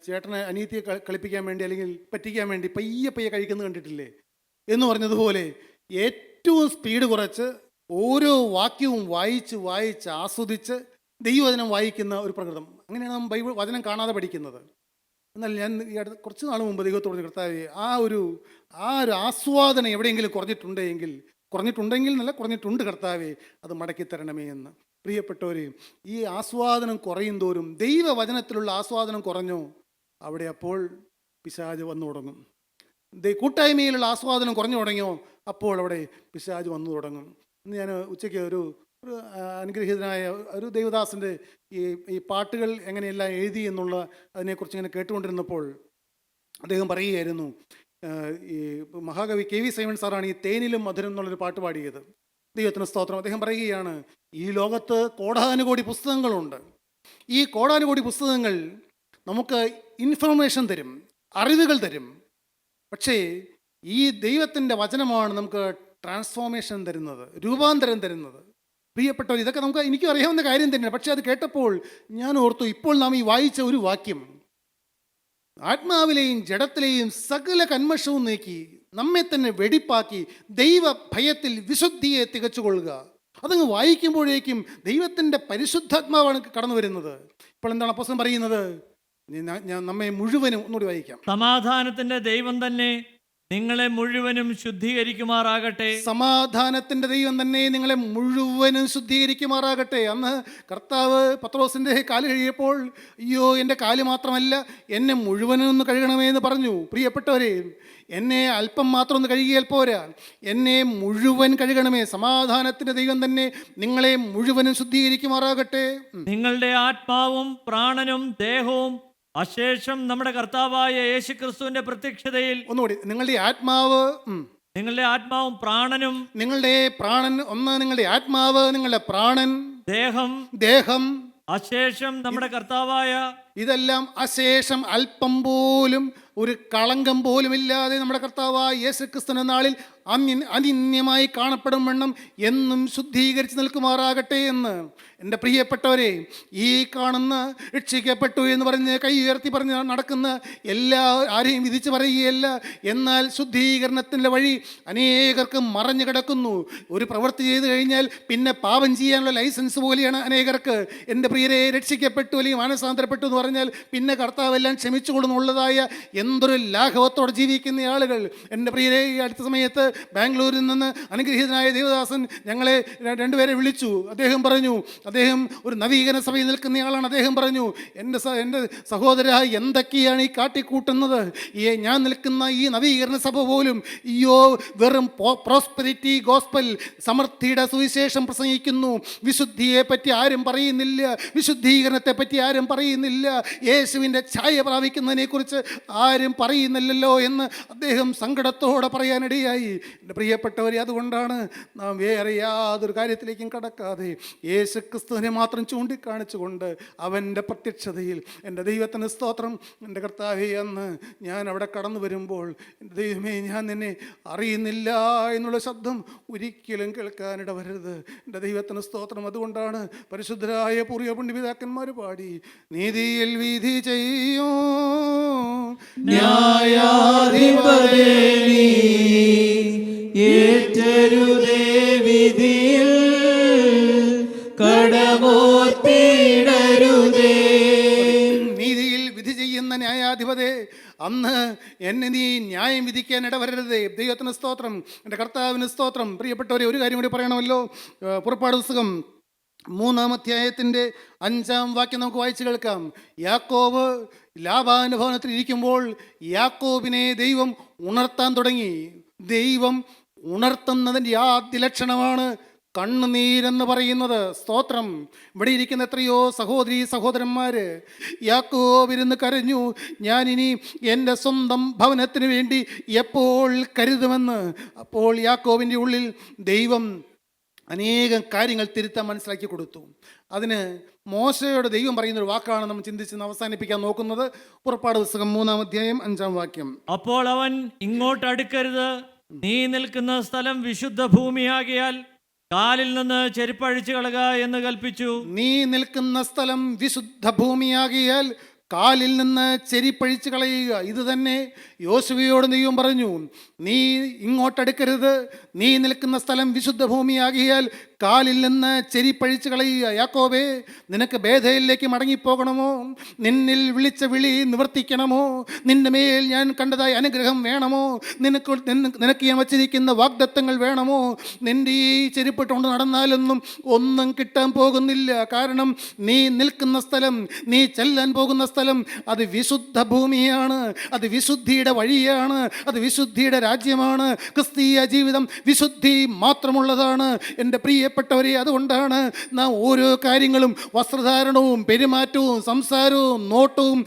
ചേട്ടനെ അനിയത്തിയെ കളിപ്പിക്കാൻ വേണ്ടി അല്ലെങ്കിൽ പറ്റിക്കാൻ വേണ്ടി പയ്യെ കഴിക്കുന്നത് കണ്ടിട്ടില്ലേ എന്ന് പറഞ്ഞതുപോലെ ഏറ്റവും സ്പീഡ് കുറച്ച് ഓരോ വാക്യവും വായിച്ച് ആസ്വദിച്ച് ദൈവവചനം വായിക്കുന്ന ഒരു പ്രകൃതം. അങ്ങനെയാണ് നാം ബൈബിൾ വചനം കാണാതെ പഠിക്കുന്നത്. എന്നാൽ ഞാൻ ഈ കുറച്ച് നാൾ മുമ്പ് ദൈവത്തോട് കർത്താവേ, ആ ഒരു ആസ്വാദനം എവിടെയെങ്കിലും കുറഞ്ഞിട്ടുണ്ട് കർത്താവേ, അത് മടക്കി തരണമേ എന്ന്. പ്രിയപ്പെട്ടവരെ, ഈ ആസ്വാദനം കുറയും തോറും, ദൈവവചനത്തിലുള്ള ആസ്വാദനം കുറഞ്ഞോ അവിടെ അപ്പോൾ പിശാച് വന്നു തുടങ്ങും. കൂട്ടായ്മയിലുള്ള ആസ്വാദനം കുറഞ്ഞു തുടങ്ങിയോ അപ്പോൾ അവിടെ പിശാച് വന്നു തുടങ്ങും. ഇന്ന് ഞാൻ ഉച്ചയ്ക്ക് ഒരു അനുഗ്രഹീതനായ ഒരു ദൈവദാസൻ്റെ ഈ പാട്ടുകൾ എങ്ങനെയെല്ലാം എഴുതി എന്നുള്ള അതിനെക്കുറിച്ച് ഇങ്ങനെ കേട്ടുകൊണ്ടിരുന്നപ്പോൾ അദ്ദേഹം പറയുകയായിരുന്നു, ഈ മഹാകവി KV സൈമൺ സാറാണ് ഈ തേനിലും മധുരം എന്നുള്ളൊരു പാട്ട് പാടിയത്. ദൈവത്തിന് സ്തോത്രം. അദ്ദേഹം പറയുകയാണ്, ഈ ലോകത്ത് കോടാനുകോടി പുസ്തകങ്ങളുണ്ട്. ഈ കോടാനുകോടി പുസ്തകങ്ങൾ നമുക്ക് ഇൻഫർമേഷൻ തരും, അറിവുകൾ തരും. പക്ഷേ ഈ ദൈവത്തിൻ്റെ വചനമാണ് നമുക്ക് ട്രാൻസ്ഫോർമേഷൻ തരുന്നത്, രൂപാന്തരം തരുന്നത്. പ്രിയപ്പെട്ടവർ, ഇതൊക്കെ എനിക്കും അറിയാവുന്ന കാര്യം തന്നെയാണ്. പക്ഷേ അത് കേട്ടപ്പോൾ ഞാൻ ഓർത്തു, ഇപ്പോൾ നാം ഈ വായിച്ച ഒരു വാക്യം, ആത്മാവിലെയും ജഡത്തിലെയും സകല കന്മഷവും നീക്കി നമ്മെ തന്നെ വെടിപ്പാക്കി ദൈവഭയത്തിൽ വിശുദ്ധിയെ തികച്ചുകൊള്ളുക. അതങ്ങ് വായിക്കുമ്പോഴേക്കും ദൈവത്തിൻ്റെ പരിശുദ്ധാത്മാവാണ് കടന്നു വരുന്നത്. ഇപ്പോൾ എന്താണ് അപ്പോസ്തലൻ പറയുന്നത്? ഞാൻ നമ്മെ മുഴുവനും ഒന്നുകൂടി വായിക്കാം. സമാധാനത്തിന്റെ ദൈവം തന്നെ നിങ്ങളെ മുഴുവനും ശുദ്ധീകരിക്കുമാറാകട്ടെ. സമാധാനത്തിൻ്റെ ദൈവം തന്നെ നിങ്ങളെ മുഴുവനും ശുദ്ധീകരിക്കുമാറാകട്ടെ. അന്ന് കർത്താവ് പത്രോസിൻ്റെ കാല് കഴിയപ്പോൾ, അയ്യോ എൻ്റെ കാല് മാത്രമല്ല എന്നെ മുഴുവനും ഒന്ന് കഴുകണമേ എന്ന് പറഞ്ഞു. പ്രിയപ്പെട്ടവരെ, എന്നെ അല്പം മാത്രം ഒന്ന് കഴുകിയാൽ പോരാ, എന്നെ മുഴുവൻ കഴുകണമേ. സമാധാനത്തിൻ്റെ ദൈവം തന്നെ നിങ്ങളെ മുഴുവനും ശുദ്ധീകരിക്കുമാറാകട്ടെ. നിങ്ങളുടെ ആത്മാവും പ്രാണനും ദേഹവും അശേഷം നമ്മുടെ കർത്താവായ യേശുക്രിസ്തുവിന്റെ പ്രത്യക്ഷതയിൽ. ഒന്നുകൂടി, നിങ്ങളുടെ ആത്മാവും പ്രാണനും. നിങ്ങളുടെ പ്രാണൻ ഒന്ന്, നിങ്ങളുടെ ആത്മാവ്, നിങ്ങളുടെ പ്രാണൻ, ദേഹം അശേഷം നമ്മുടെ കർത്താവായ. ഇതെല്ലാം അശേഷം, അല്പം പോലും ഒരു കളങ്കം പോലും ഇല്ലാതെ നമ്മുടെ കർത്താവായ യേശുക്രിസ്തുവിന്റെ നാളിൽ അനിന്യമായി കാണപ്പെടും വണ്ണം എന്നും ശുദ്ധീകരിച്ച് നിൽക്കുമാറാകട്ടെ എന്ന്. എൻ്റെ പ്രിയപ്പെട്ടവരെ, ഈ കാണുന്ന രക്ഷിക്കപ്പെട്ടു എന്ന് പറഞ്ഞ് കൈ ഉയർത്തി പറഞ്ഞ് നടക്കുന്ന ആരെയും വിധിച്ച് പറയുകയല്ല. എന്നാൽ ശുദ്ധീകരണത്തിൻ്റെ വഴി അനേകർക്ക് മറഞ്ഞു കിടക്കുന്നു. ഒരു പ്രവൃത്തി ചെയ്തു കഴിഞ്ഞാൽ പിന്നെ പാപം ചെയ്യാനുള്ള ലൈസൻസ് പോലെയാണ് അനേകർക്ക്. എൻ്റെ പ്രിയരെ, രക്ഷിക്കപ്പെട്ടു അല്ലെങ്കിൽ മാനസാന്തരപ്പെട്ടു എന്ന് പറഞ്ഞാൽ പിന്നെ കർത്താവെല്ലാം ക്ഷമിച്ചു കൊടുന്നുള്ളതായ എന്തൊരു ലാഘവത്തോടെ ജീവിക്കുന്ന ആളുകൾ. എൻ്റെ പ്രിയരെ, ഈ അടുത്ത സമയത്ത് ബാംഗ്ലൂരിൽ നിന്ന് അനുഗ്രഹീതനായ ദേവദാസൻ ഞങ്ങളെ 2 പേരെ വിളിച്ചു. അദ്ദേഹം പറഞ്ഞു, അദ്ദേഹം ഒരു നവീകരണ സഭയിൽ നിൽക്കുന്നയാളാണ്. അദ്ദേഹം പറഞ്ഞു, എൻ്റെ സഹോദര, എന്തൊക്കെയാണ് ഈ കാട്ടിക്കൂട്ടുന്നത്? ഞാൻ നിൽക്കുന്ന ഈ നവീകരണ സഭ പോലും വെറും പ്രോസ്പെരിറ്റി ഗോസ്പൽ, സമൃദ്ധിയുടെ സുവിശേഷം പ്രസംഗിക്കുന്നു. വിശുദ്ധിയെ പറ്റി ആരും പറയുന്നില്ല, വിശുദ്ധീകരണത്തെ പറ്റി ആരും പറയുന്നില്ല. യേശുവിൻ്റെ ഛായ പ്രാപിക്കുന്നതിനെക്കുറിച്ച് ആരും പറയുന്നില്ലല്ലോ എന്ന് അദ്ദേഹം സങ്കടത്തോടെ പറയാനിടയായി. എൻ്റെ പ്രിയപ്പെട്ടവരെ, അതുകൊണ്ടാണ് നാം വേറെ യാതൊരു കാര്യത്തിലേക്കും കടക്കാതെ യേശു ക്രിസ്തുവിനെ മാത്രം ചൂണ്ടിക്കാണിച്ചുകൊണ്ട് അവൻ്റെ പ്രത്യക്ഷതയിൽ, എൻ്റെ ദൈവത്തിന് സ്തോത്രം, എൻ്റെ കർത്താവേ, അന്ന് ഞാൻ അവിടെ കടന്നു വരുമ്പോൾ എൻ്റെ ദൈവമേ, ഞാൻ നിന്നെ അറിയുന്നില്ല എന്നുള്ള ശബ്ദം ഒരിക്കലും കേൾക്കാനിട വരരുത്. എൻ്റെ ദൈവത്തിന് സ്തോത്രം. അതുകൊണ്ടാണ് പരിശുദ്ധരായ പൂർവ്വ പുണ്യപിതാക്കന്മാർ പാടി, നീതിയിൽ വിധി ചെയ്യൂ ന്യായാധിപതേ നീ ഏറ്റരുതേ വിധിയിൽ കടമോർത്തിടരുതേ. നീതിയിൽ വിധി ചെയ്യുന്ന ന്യായാധിപതേ, അന്ന് എന്നെ നീ ന്യായം വിധിക്കാൻ ഇടവരരുതേ. ദൈവത്തിന് സ്തോത്രം, എൻ്റെ കർത്താവിന് സ്തോത്രം. പ്രിയപ്പെട്ടവരെ, ഒരു കാര്യം കൂടി പറയണമല്ലോ. പുറപ്പാട് പുസ്തകം 3-ാം അധ്യായത്തിൻ്റെ 5-ാം വാക്യം നമുക്ക് വായിച്ചു കേൾക്കാം. യാക്കോബ് ലാബാന്റെ ഭവനത്തിൽ ഇരിക്കുമ്പോൾ യാക്കോബിനെ ദൈവം ഉണർത്താൻ തുടങ്ങി. ദൈവം ഉണർത്തുന്നതിൻ്റെ ആദ്യ ലക്ഷണമാണ് കണ്ണുനീരെന്ന് പറയുന്നത്. സ്തോത്രം. ഇവിടെ ഇരിക്കുന്ന എത്രയോ സഹോദരീ സഹോദരന്മാർ യാക്കോബിരുന്ന് കരഞ്ഞു, ഞാനിനി എൻ്റെ സ്വന്തം ഭവനത്തിന് വേണ്ടി എപ്പോൾ കരുതുമെന്ന്. അപ്പോൾ യാക്കോബിൻ്റെ ഉള്ളിൽ ദൈവം അനേകം കാര്യങ്ങൾ തിരുത്താൻ മനസ്സിലാക്കി കൊടുത്തു. അതിന് മോശയോട് ദൈവം പറയുന്നൊരു വാക്കാണ് നമ്മൾ ചിന്തിച്ച് അവസാനിപ്പിക്കാൻ നോക്കുന്നത്. പുറപ്പാട് പുസ്തകം 3-ാം അധ്യായം 5-ാം വാക്യം. അപ്പോൾ അവൻ ഇങ്ങോട്ട് അടുക്കരുത്, നീ നിൽക്കുന്ന സ്ഥലം വിശുദ്ധ ഭൂമിയാകിയാൽ കാലിൽ നിന്ന് ചെരുപ്പഴിച്ചു കളക എന്ന് കൽപ്പിച്ചു. നീ നിൽക്കുന്ന സ്ഥലം വിശുദ്ധ ഭൂമിയാകിയാൽ കാലിൽ നിന്ന് ചെരിപ്പഴിച്ച് കളയുക. ഇത് തന്നെ യോശുവയോട് ദൈവം പറഞ്ഞു, നീ ഇങ്ങോട്ടടുക്കരുത്, നീ നിൽക്കുന്ന സ്ഥലം വിശുദ്ധ ഭൂമിയാകിയാൽ കാലിൽ നിന്ന് ചെരിപ്പഴിച്ച് കളയുക. യാക്കോബേ, നിനക്ക് ബേഥേലിലേക്ക് മടങ്ങിപ്പോകണമോ? നിന്നിൽ വിളിച്ച വിളി നിവർത്തിക്കണമോ? നിന്റെ മേൽ ഞാൻ കണ്ടതായ അനുഗ്രഹം വേണമോ? നിനക്ക് ഞാൻ വച്ചിരിക്കുന്ന വാഗ്ദത്തങ്ങൾ വേണമോ? നിന്റെ ഈ ചെരുപ്പിട്ടുകൊണ്ട് നടന്നാലൊന്നും ഒന്നും കിട്ടാൻ പോകുന്നില്ല. കാരണം നീ നിൽക്കുന്ന സ്ഥലം, നീ ചെല്ലാൻ പോകുന്ന സ്ഥലം അത് വിശുദ്ധ ഭൂമിയാണ്, അത് വിശുദ്ധിയുടെ വഴിയാണ്, അത് വിശുദ്ധിയുടെ രാജ്യമാണ്. ക്രിസ്തീയ ജീവിതം വിശുദ്ധി മാത്രമുള്ളതാണ് എൻ്റെ പ്രിയപ്പെട്ടവരെ. അതുകൊണ്ടാണ് നാം ഓരോ കാര്യങ്ങളും, വസ്ത്രധാരണവും പെരുമാറ്റവും സംസാരവും നോട്ടവും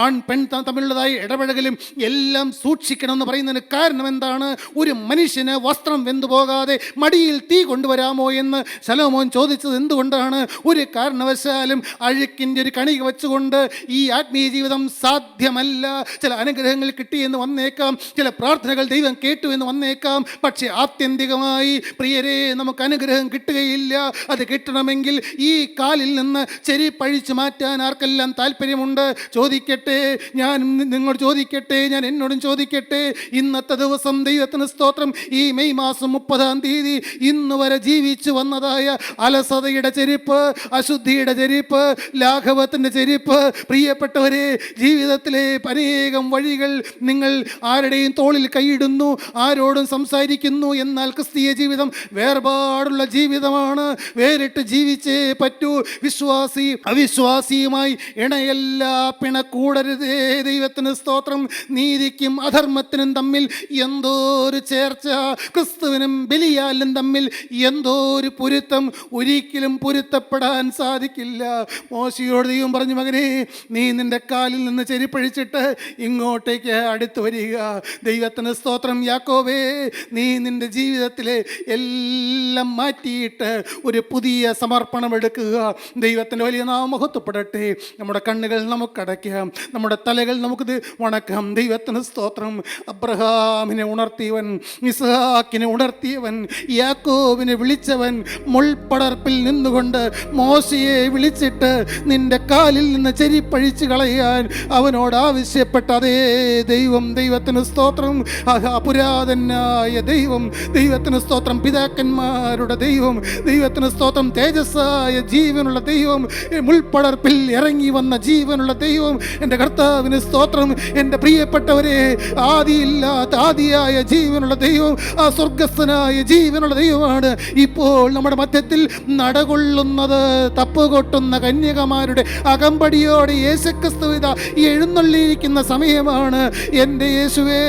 ആൺ പെൺ തമ്മിലുള്ളതായി ഇടപെടലും എല്ലാം സൂക്ഷിക്കണമെന്ന് പറയുന്നതിന് കാരണം എന്താണ്? ഒരു മനുഷ്യന് വസ്ത്രം വെന്തുപോകാതെ മടിയിൽ തീ കൊണ്ടുവരാമോ എന്ന് ശലോമോൻ ചോദിച്ചത് എന്തുകൊണ്ടാണ്? ഒരു കാരണവശാലും അഴുക്കിൻ്റെ ഒരു കണിക വെച്ചുകൊണ്ട് ഈ ആത്മീയ ജീവിതം സാധ്യമല്ല. ചില അനുഗ്രഹങ്ങൾ കിട്ടിയെന്ന് വന്നേക്കാം, ചില പ്രാർത്ഥനകൾ ദൈവം കേട്ടു എന്ന് വന്നേക്കാം, പക്ഷേ ആത്യന്തികമായി പ്രിയരെ നമുക്ക് അനുഗ്രഹം കിട്ടുകയില്ല. അത് കിട്ടണമെങ്കിൽ ഈ കാലിൽ നിന്ന് ചെരിപ്പഴിച്ചു മാറ്റാൻ ആർക്കെല്ലാം താല്പര്യമുണ്ട്? ചോദിക്കട്ടെ, ഞാൻ നിങ്ങളോട് ചോദിക്കട്ടെ, ഞാൻ എന്നോടും ചോദിക്കട്ടെ. ഇന്നത്തെ ദിവസം ദൈവത്തിന് സ്തോത്രം, ഈ മെയ് മാസം 30-ാം തീയതി ഇന്ന് വരെ ജീവിച്ചു വന്നതായ അലസതയുടെ ചെരിപ്പ്, അശുദ്ധിയുടെ ചെരിപ്പ്, ലാഘവത്തിൻ്റെ ചെരിപ്പ്, പ്രിയപ്പെട്ടവരെ, ജീവിതത്തിലെ അനേകം വഴികൾ നിങ്ങൾ ആരുടെയും തോളിൽ കൈയിടുന്നു, ആരോടും സംസാരിക്കുന്നു. എന്നാൽ ക്രിസ്തീയ ജീവിതം വേർപാടുള്ള ജീവിതമാണ്. വേറിട്ട് ജീവിച്ചേ പറ്റൂ. വിശ്വാസി അവിശ്വാസിയുമായി ഇണയല്ല, പിണക്കൂടരുതേ. ദൈവത്തിന് സ്തോത്രം. നീതിക്കും അധർമ്മത്തിനും തമ്മിൽ എന്തോ ഒരു ചേർച്ച, ക്രിസ്തുവിനും ബലിയാലും തമ്മിൽ എന്തോ ഒരു പൊരുത്തം. ഒരിക്കലും പൊരുത്തപ്പെടാൻ സാധിക്കില്ല. മോശയോട് ദൈവം പറഞ്ഞു, മകനെ, നീ നിന്റെ കാലിൽ നിന്ന് ചെരിപ്പഴിച്ചിട്ട് ഇങ്ങോട്ടേക്ക് അടുത്ത് വരിക. ദൈവത്തിന് സ്തോത്രം. യാക്കോബേ, നീ നിന്റെ ജീവിതത്തിലെ എല്ലാം മാറ്റിയിട്ട് ഒരു പുതിയ സമർപ്പണം എടുക്കുക. ദൈവത്തിൻ്റെ വലിയ നാമം മഹത്വപ്പെടട്ടെ. നമ്മുടെ കണ്ണുകൾ നമുക്കടയ്ക്കാം, നമ്മുടെ തലകൾ നമുക്കിത് വണക്കാം. ദൈവത്തിന് സ്തോത്രം. അബ്രഹാമിനെ ഉണർത്തിയവൻ, ഇസ്ഹാക്കിനെ ഉണർത്തിയവൻ, യാക്കോബിനെ വിളിച്ചവൻ, മുൾപ്പടർപ്പിൽ നിന്നുകൊണ്ട് മോശയെ വിളിച്ചിട്ട് നിന്റെ കാലിൽ നിന്ന് ചെരിപ്പഴിച്ച് കളയാൻ അവനോട് ആവശ്യപ്പെട്ട അതേ ദൈവം. ദൈവത്തിന് സ്തോത്രം. പുരാതനായ ദൈവം, ദൈവത്തിന് സ്തോത്രം. പിതാക്കന്മാരുടെ ദൈവം, ദൈവത്തിന് സ്തോത്രം. തേജസ്സായ ജീവനുള്ള ദൈവം, മുൾപ്പടർപ്പിൽ ഇറങ്ങി വന്ന ജീവനുള്ള ദൈവം. എൻ്റെ കർത്താവിന് സ്തോത്രം. എൻ്റെ പ്രിയപ്പെട്ടവരെ, ആദിയില്ലാത്ത ആദിയായ ജീവനുള്ള ദൈവം, ആ സ്വർഗസ്ഥനായ ജീവനുള്ള ദൈവമാണ് ഇപ്പോൾ നമ്മുടെ മധ്യത്തിൽ നടകൊള്ളുന്നത്. തപ്പുകൊട്ടുന്ന കന്യകമാരുടെ അകമ്പടിയോടെ യേശുക്രിസ്തു എഴുന്നള്ളിയിരിക്കുന്ന സമയമാണ്. എൻ്റെ യേശുവേ,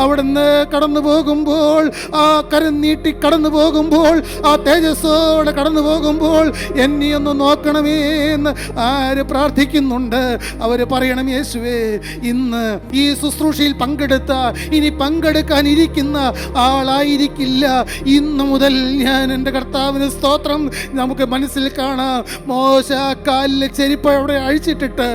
അവിടുന്ന് കടന്നു പോകുമ്പോൾ, ആ കരം നീട്ടി കടന്നു പോകുമ്പോൾ ആ തേജസ്സോടെ കടന്നു പോകുമ്പോൾ എന്നെ ഒന്ന് നോക്കണമേ എന്ന് ആര് പ്രാർത്ഥിക്കുന്നുണ്ട് അവർ പറയണം, യേശുവേ ഇന്ന് ഈ ശുശ്രൂഷയിൽ പങ്കെടുത്ത ഇനി പങ്കെടുക്കാനിരിക്കുന്ന ആളായിരിക്കില്ല. ഇന്ന് മുതൽ ഞാൻ എൻ്റെ കർത്താവിന് സ്തോത്രം. നമുക്ക് മനസ്സിൽ കാണാം, മോശ കാലിലെ ചെരുപ്പ് അവിടെ അഴിച്ചിട്ടിട്ട്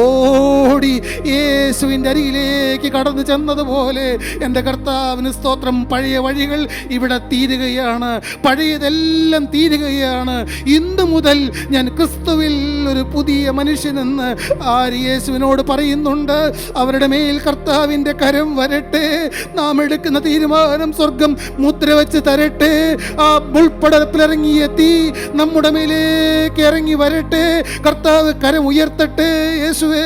ഓടി യേശുവിൻ്റെ അരികിലേക്ക് കടന്നു ചെന്നതുപോലെ എൻ്റെ കർത്താവിന് സ്തോത്രം. പഴയ വഴികൾ ഇവിടെ തീരുകയാണ്, പഴയതെല്ലാം തീരുകയാണ്. ഇന്ന് മുതൽ ഞാൻ ക്രിസ്തുവിൽ ഒരു പുതിയ മനുഷ്യനെന്ന് ആര് യേശുവിനോട് പറയുന്നുണ്ട്. അവരുടെ മേൽ കർത്താവിൻ്റെ കരം വരട്ടെ. നാം എടുക്കുന്ന തീരുമാനം സ്വർഗം മുദ്ര വെച്ച് തരട്ടെ. ആ മുൾപ്പടപ്പിലിറങ്ങിയ തീ നമ്മുടെ മേലേക്ക് ഇറങ്ങി വരട്ടെ. കർത്താവ് കരം ഉയർത്തട്ടെ. യേശുവേ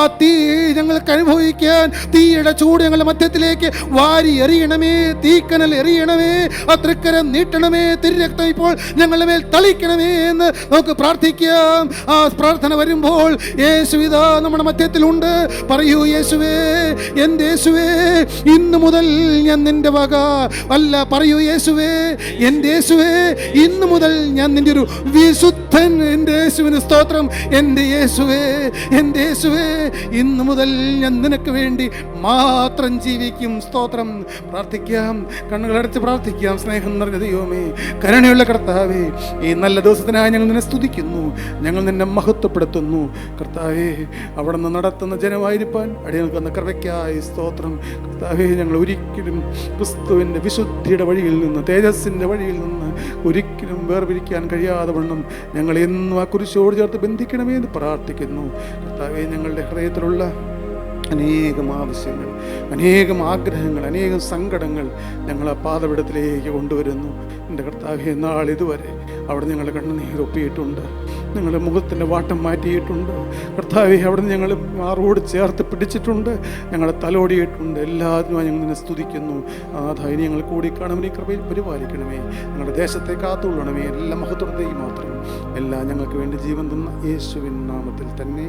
ആ തീ ഞങ്ങൾക്ക് അനുഭവിക്കാൻ, തീയുടെ ചൂട് ഞങ്ങളുടെ മധ്യത്തിലേക്ക് വാരി എറിയണമേ. തീക്കനൽ എറിയണമേ. ആ തൃക്കരം നീട്ടണമേ. തിരുരക്തം ഇപ്പോൾ ഞങ്ങളുടെ മേൽ തളിക്കണമേ എന്ന് നമുക്ക് പ്രാർത്ഥിക്കാം. ആ പ്രാർത്ഥന വരുമ്പോൾ യേശുവിതാ നമ്മുടെ മധ്യത്തിലുണ്ട്. പറയൂ, യേശുവേ, എൻ്റെ യേശുവേ, ഇന്ന് മുതൽ ഞാൻ നിന്റെ വക അല്ല. പറയൂ, യേശുവേ, എൻ്റെ യേശുവേ, ഇന്ന് മുതൽ ഞാൻ നിന്റെ ഒരു വിശുദ്ധൻ. എൻ്റെ യേശുവിന് സ്തോത്രം. എൻ്റെ യേശുവേ, എൻ്റെ യേശുവേ, ഇന്ന് മുതൽ ഞാൻ നിനക്ക് വേണ്ടി മാത്രം ജീവിക്കും. സ്തോത്രം. പ്രാർത്ഥിക്കാം, കണ്ണുകളടച്ച് പ്രാർത്ഥിക്കാം. സ്നേഹം നിറഞ്ഞ ദൈവമേ, കരുണയുള്ള കർത്താവേ, ഈ നല്ല ദിവസത്തിനായി ഞങ്ങൾ നിന്നെ സ്തുതിക്കുന്നു, ഞങ്ങൾ നിന്നെ മഹത്വപ്പെടുത്തുന്നു. കർത്താവേ, അവിടെ നിന്ന് നടത്തുന്ന ജനമായിരിക്കാൻ അടിയങ്ങൾക്ക് വന്ന കൃപയ്ക്കായി സ്തോത്രം. കർത്താവേ, ഞങ്ങൾ ഒരിക്കലും ക്രിസ്തുവിൻ്റെ വിശുദ്ധിയുടെ വഴിയിൽ നിന്ന്, തേജസ്സിൻ്റെ വഴിയിൽ നിന്ന് ഒരിക്കലും വേർപിരിക്കാൻ കഴിയാതെ വണ്ണം ഞങ്ങൾ എന്നും ആ കുരിശോട് ചേർത്ത് ബന്ധിക്കണമേ എന്ന് പ്രാർത്ഥിക്കുന്നു. കർത്താവേ, ഞങ്ങളുടെ ഹൃദയത്തിലുള്ള അനേകം ആവശ്യങ്ങൾ, അനേകം ആഗ്രഹങ്ങൾ, അനേകം സങ്കടങ്ങൾ ഞങ്ങൾ ആ പാതപിടത്തിലേക്ക് കൊണ്ടുവരുന്നു. എൻ്റെ കർത്താവേ, നാളിതുവരെ അവിടെ ഞങ്ങളുടെ കണ്ണുനീരൊപ്പിയിട്ടുണ്ട്, ഞങ്ങളുടെ മുഖത്തിൻ്റെ വാട്ടം മാറ്റിയിട്ടുണ്ട്. കർത്താവേ, അവിടെ ഞങ്ങൾ മാറോട് ചേർത്ത് പിടിച്ചിട്ടുണ്ട്, ഞങ്ങളെ തലോടിയിട്ടുണ്ട്. എല്ലാത്തിനുമായി ഞങ്ങൾ നിന്നെ സ്തുതിക്കുന്നു. ഇനി ഞങ്ങൾ കൂടി കാണുമ്പോൾ ഈ കൃപയിൽ പരിപാലിക്കണമേ. ഞങ്ങളുടെ ദേശത്തെ കാത്തുകൊള്ളണമേ. എല്ലാ മഹത്വത്തെയും മാത്രം എല്ലാം ഞങ്ങൾക്ക് വേണ്ടി ജീവൻ തന്ന യേശുവിൻ നാമത്തിൽ തന്നെ